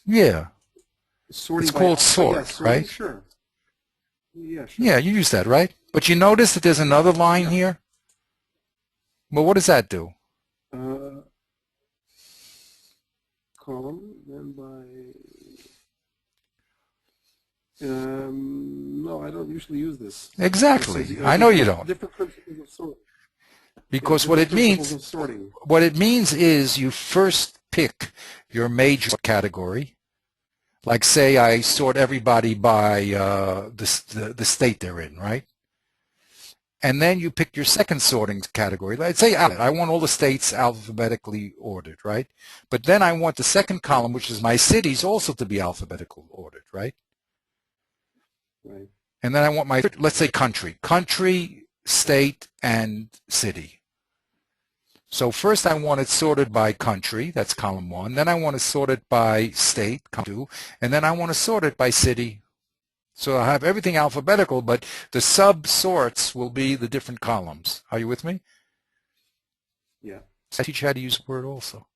Yeah. Sorting, it's called sort, yeah, sorting, right? Sure. Yeah, sure. Yeah, you use that, right? But you notice that there's another line here? Well, what does that do? Column, then by... no, I don't usually use this. Exactly. I know you don't. Different principles of sort. Because what it means is you first pick your major category. Like, say I sort everybody by the state they're in, right? And then you pick your second sorting category. Let's say I want all the states alphabetically ordered, right? But then I want the second column, which is my cities, also to be alphabetical ordered, right? Right. And then I want my, let's say country, state, and city. So first I want it sorted by country, that's column 1. Then I want to sort it by state, column 2. And then I want to sort it by city. So I have everything alphabetical, but the sub-sorts will be the different columns. Are you with me? Yeah. I teach you how to use Word also.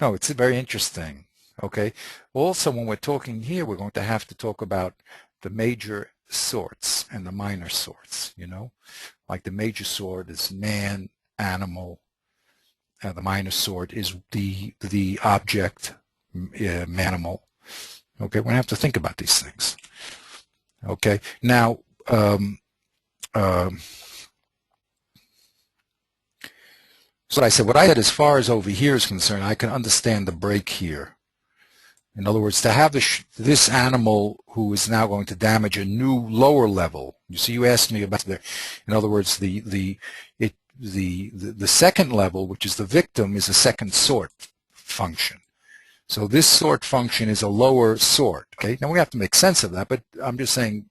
No, it's very interesting. Okay. Also, when we're talking here, we're going to have to talk about the major sorts and the minor sorts, you know? Like the major sort is man, animal. The minor sort is the object, manimal. Okay, we're going to have to think about these things. Okay, now, so I said, what I said as far as over here is concerned, I can understand the break here. In other words, to have this animal who is now going to damage a new lower level. You see, you asked me about in other words, the second level, which is the victim, is a second sort function. So this sort function is a lower sort. Okay, now we have to make sense of that, but I'm just saying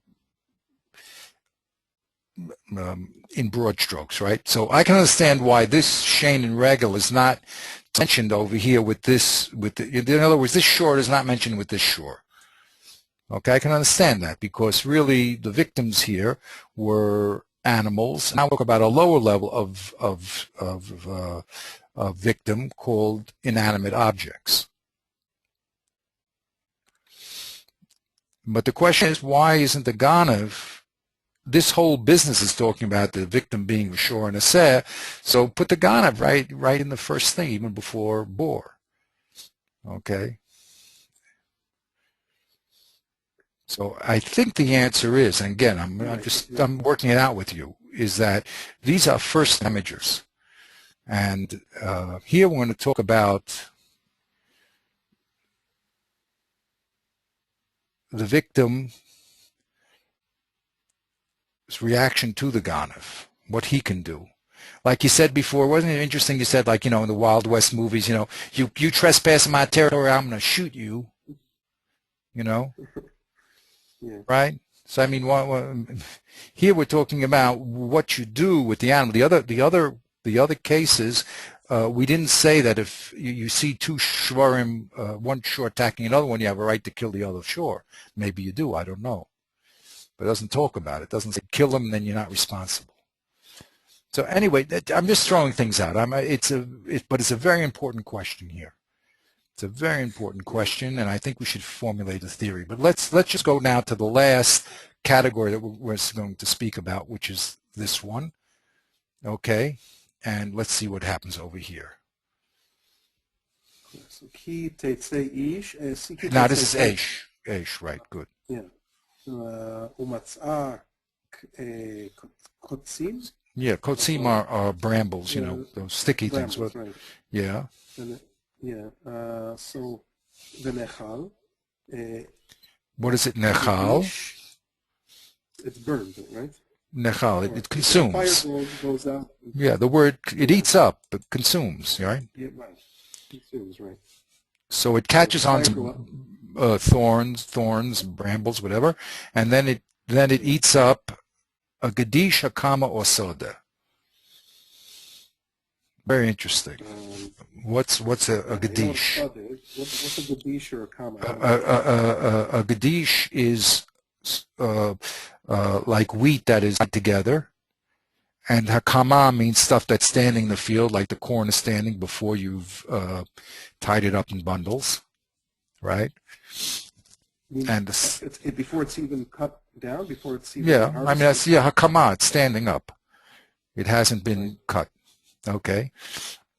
in broad strokes, right? So I can understand why this Shane and Regel is not mentioned over here with this. In other words, this shore is not mentioned with this shore. Okay, I can understand that because really the victims here were animals. Now we'll talk about a lower level of victim called inanimate objects. But the question is, why isn't the Ganav this whole business is talking about the victim being Shor and Aseh, so put the Ganav right in the first thing, even before Bor. Okay? So I think the answer is, and again, I'm working it out with you, is that these are first damagers. And here we're going to talk about the victim's reaction to the Ganav, what he can do. Like you said before, wasn't it interesting? You said, like, in the Wild West movies, you trespass in my territory, I'm going to shoot you, Yeah. Right? So, I mean, here we're talking about what you do with the animal. The other cases, we didn't say that if you see two shorim, one shore attacking another one, you have a right to kill the other shore. Maybe you do, I don't know. But it doesn't talk about it. It doesn't say kill them and then you're not responsible. So anyway, I'm just throwing things out. But it's a very important question here. It's a very important question, and I think we should formulate a theory. But let's just go now to the last category that we're going to speak about, which is this one. Okay, and let's see what happens over here. So ki tetzei ish. Now this is Eish. Eish, right? Good. Yeah. Umatzah kotzim. Yeah, kotzim are brambles, those sticky things. Right. Yeah. Yeah. So the nechal. What is it, nechal? It's burned, right? Nechal, it consumes. Fire goes out. Yeah, the word, it eats up, but consumes, right? Yeah, right. Consumes, right. So it catches on some thorns, brambles, whatever, and then it eats up a gadish, hakama, or soda. Very interesting. What's a gadish? What's a gadish or a kama? A gadish is like wheat that is tied together, and hakama means stuff that's standing in the field, like the corn is standing before you've tied it up in bundles, right? And before it's even cut down, before it's even harvested? Hakama, it's standing up. It hasn't been cut. Okay.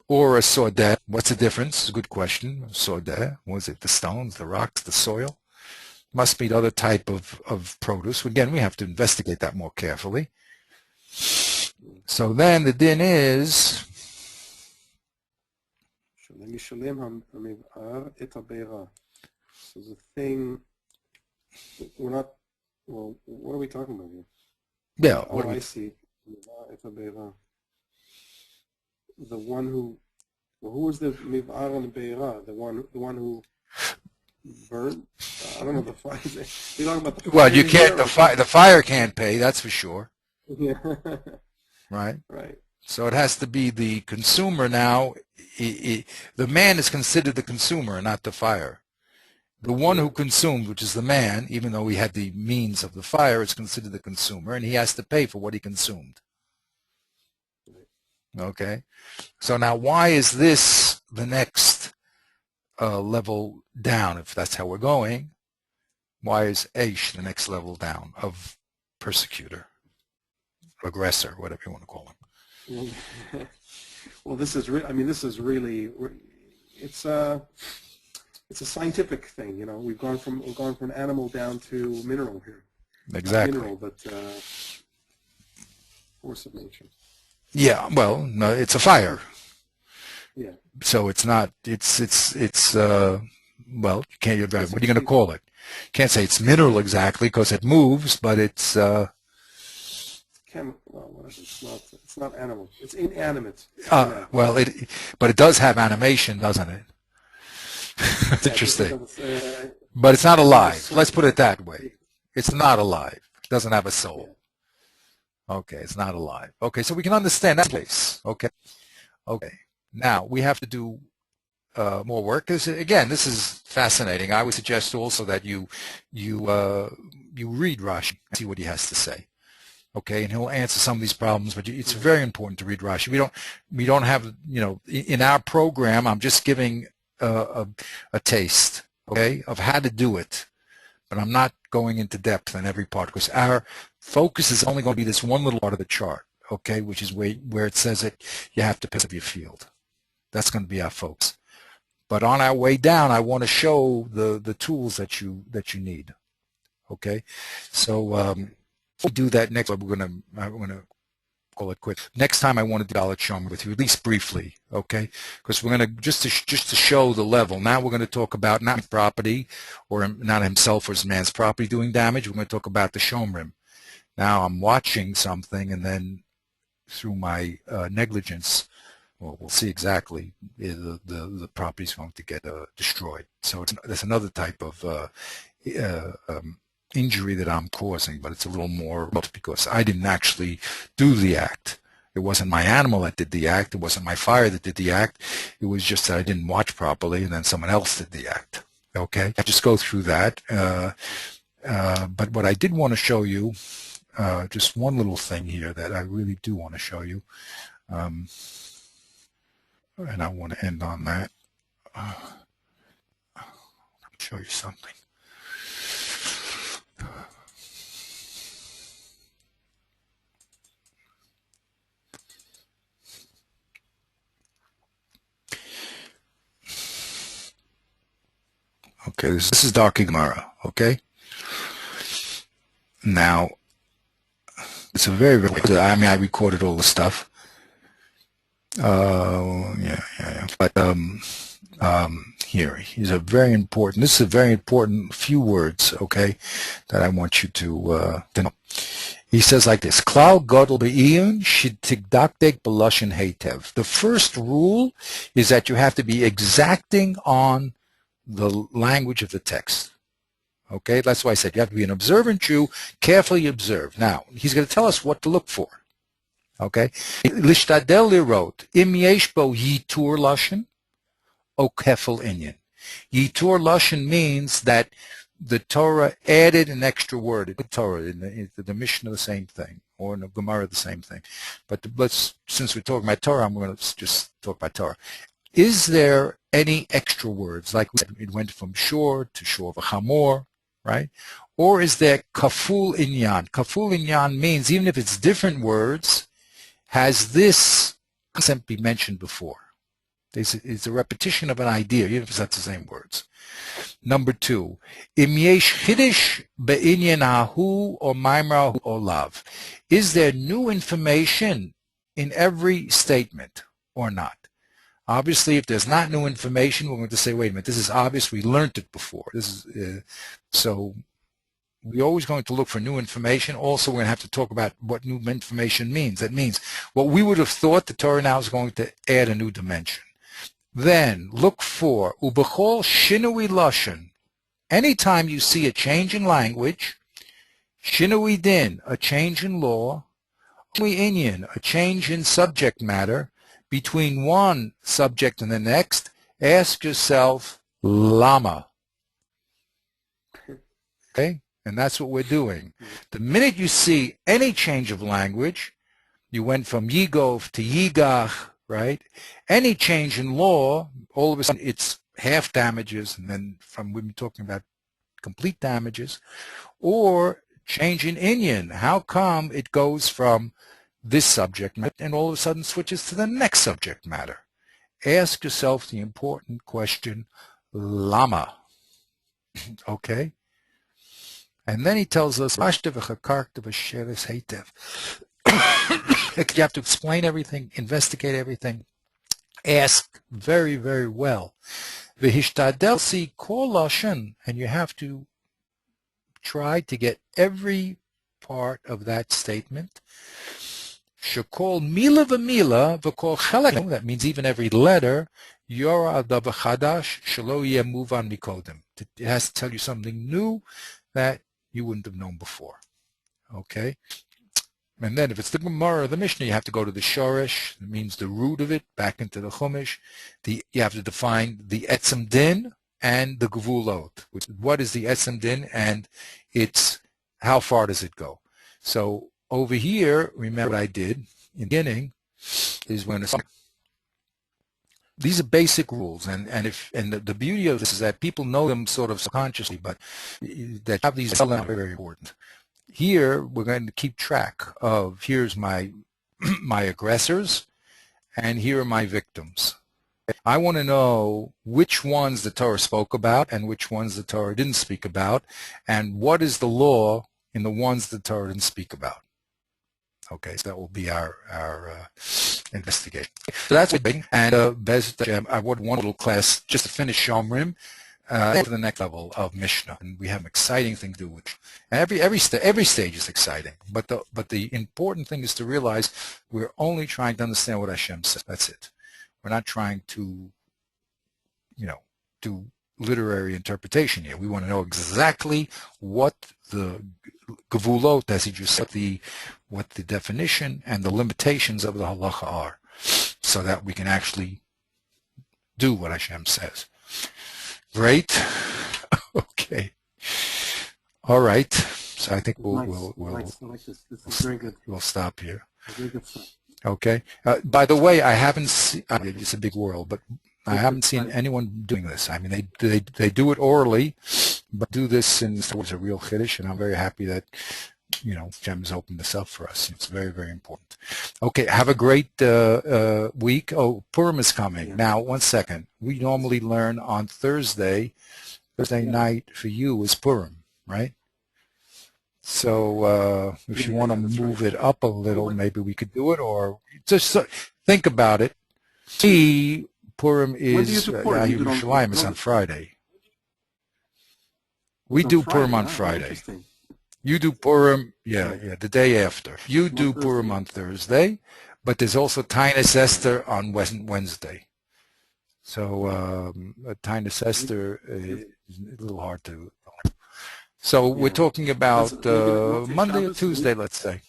Or a sodeh. What's the difference? Good question. Sodeh. Was it the stones, the rocks, the soil? Must be other type of produce. Again, we have to investigate that more carefully. So then the din is so the thing we're not what are we talking about here? Yeah. I see. The one who was the miv'ar and be'era? The one who burned? I don't know the fire. You're talking about the fire. Well, you can't. The fire can't pay. That's for sure. Yeah. Right. Right. So it has to be the consumer now. The man is considered the consumer and not the fire. The one who consumed, which is the man, even though he had the means of the fire, is considered the consumer, and he has to pay for what he consumed. Okay, so now why is this the next level down, if that's how we're going? Why is Aish the next level down of persecutor, aggressor, whatever you want to call him? Well, this is really, it's a scientific thing, We've gone from animal down to mineral here. Exactly. Not mineral, but force of nature. Yeah, well, no, it's a fire. Yeah. So it's not. Well, you can't. What are you going to call it? You can't say it's mineral exactly because it moves, but it's. Well, it's not animal. It's inanimate. Well, but it does have animation, doesn't it? That's interesting. But it's not alive. Let's put it that way. It's not alive. It doesn't have a soul. Yeah. Okay, it's not alive. Okay, so we can understand that case. Okay. Now we have to do more work. Again, this is fascinating. I would suggest also that you read Rashi and see what he has to say. Okay, and he'll answer some of these problems. But it's very important to read Rashi. We don't have in our program. I'm just giving a taste, okay, of how to do it. But I'm not going into depth in every part because our focus is only going to be this one little part of the chart, okay, which is where it says that you have to pick up your field. That's going to be our focus. But on our way down, I want to show the tools that you need. Okay, so we'll do that next. I'm gonna call it quits. Next time, I want to do Dalet Shomer with you, at least briefly. Okay, because we're gonna just to show the level. Now we're going to talk about not property, or not himself or his man's property doing damage. We're going to talk about the Shomrim. Now I'm watching something, and then through my negligence, well, we'll see exactly the property is going to get destroyed. So that's another type of injury that I'm causing, but it's a little more because I didn't actually do the act. It wasn't my animal that did the act. It wasn't my fire that did the act. It was just that I didn't watch properly, and then someone else did the act. Okay, I just go through that. But what I did want to show you, just one little thing here that I really do want to show you, and I want to end on that. Show you something. Okay, this is Dark Gemara, okay? Now, it's a very, I mean, I recorded all the stuff. Yeah. But here's a very important, this is a very important few words, okay, that I want you to know. He says like this, Klal Gadol b09 shetigdakdek b'lashon heitev. The first rule is that you have to be exacting on the language of the text. Okay, that's why I said you have to be an observant Jew, carefully observe. Now, he's going to tell us what to look for. Okay, Lishtadel lirot im yesh bo yitur lashon o kefel inyan. Yitur lashon means that the Torah added an extra word. In the Torah, in the Mishnah, the same thing, or in the Gemara, the same thing. But since we're talking about Torah, I'm going to just talk about Torah. Is there any extra words, like it went from shor to shor v'chamor, right? Or is there kaful inyan? Kaful inyan means even if it's different words, has this concept been mentioned before? It's a repetition of an idea, even if it's not the same words. Number two, im yesh chiddush be'inyan hahu or maimra or lav. Is there new information in every statement or not? Obviously, if there's not new information, we're going to say, wait a minute, this is obvious, we learned it before. This is so we're always going to look for new information. Also, we're going to have to talk about what new information means. That means what we would have thought, the Torah now is going to add a new dimension. Then look for ubechol shinui lashon. Anytime you see a change in language, shinui din, a change in law, shinui inyan, a change in subject matter, between one subject and the next, ask yourself, lama. Okay? And that's what we're doing. The minute you see any change of language, you went from yigov to yigach, right? Any change in law, all of a sudden it's half damages, and then we've been talking about complete damages, or change in inyan. How come it goes from this subject matter and all of a sudden switches to the next subject matter? Ask yourself the important question, lama. Okay? And then he tells us, you have to explain everything, investigate everything, ask very, very well. And you have to try to get every part of that statement. Shekol mila v'mila v'kol chelek. That means even every letter. Yora davar chadash shelo yeh muvan mikodem. It has to tell you something new that you wouldn't have known before. Okay? And then if it's the Gemara or the Mishnah, you have to go to the Shoresh. It means the root of it, back into the Chumash. You have to define the Etzem Din and the Gevulot. What is the Etzem Din and how far does it go? So over here, remember what I did in the beginning is when these are basic rules, and the beauty of this is that people know them sort of subconsciously, but that have these are very, very important. here we're going to keep track of, here's my my aggressors, and here are my victims. I want to know which ones the Torah spoke about and which ones the Torah didn't speak about, and what is the law in the ones the Torah didn't speak about. Okay, so that will be our investigation. So that's it. And Bez, I want one little class just to finish Shomrim to the next level of Mishnah, and we have an exciting thing to do with it. Every stage is exciting, but the important thing is to realize we're only trying to understand what Hashem says. That's it. We're not trying to, do literary interpretation here. We want to know exactly what the gevulot, as he just said, what the definition and the limitations of the halacha are, so that we can actually do what Hashem says. Great. Okay. All right. So I think we'll I like this. This is very good. We'll stop here. Very good stuff. Okay. By the way, I haven't seen. It's a big world, but I haven't seen anyone doing this. I mean, they do it orally, but do this in a real chiddush, and I'm very happy that Hashem has opened this up for us. It's very, very important. Okay. Have a great week. Oh, Purim is coming. Yeah. Now, 1 second. We normally learn on Thursday night for you is Purim, right? So if you want to move it up a little, maybe we could do it, or just think about it. See, Purim is Yerushalayim is on Friday. We do Purim on Friday. You do Purim, the day after. You do Purim on Thursday, but there's also Tainus Esther on Wednesday. So Tainus Esther is a little hard to. So we're talking about Monday or Tuesday, let's say.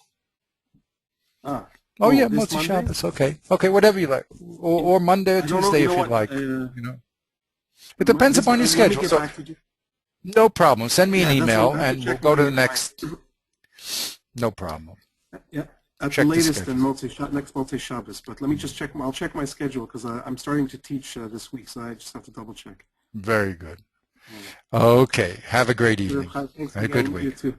Motzi Shabbos. Okay, whatever you like, or Monday or Tuesday if you like. It depends upon your schedule. So, no problem. Send me an email and we'll go to the next. No problem. Yeah, at the latest in next Motzi Shabbos. But let me just check. I'll check my schedule because I'm starting to teach this week, so I just have to double check. Very good. Okay. Have a great evening. A good week. You too.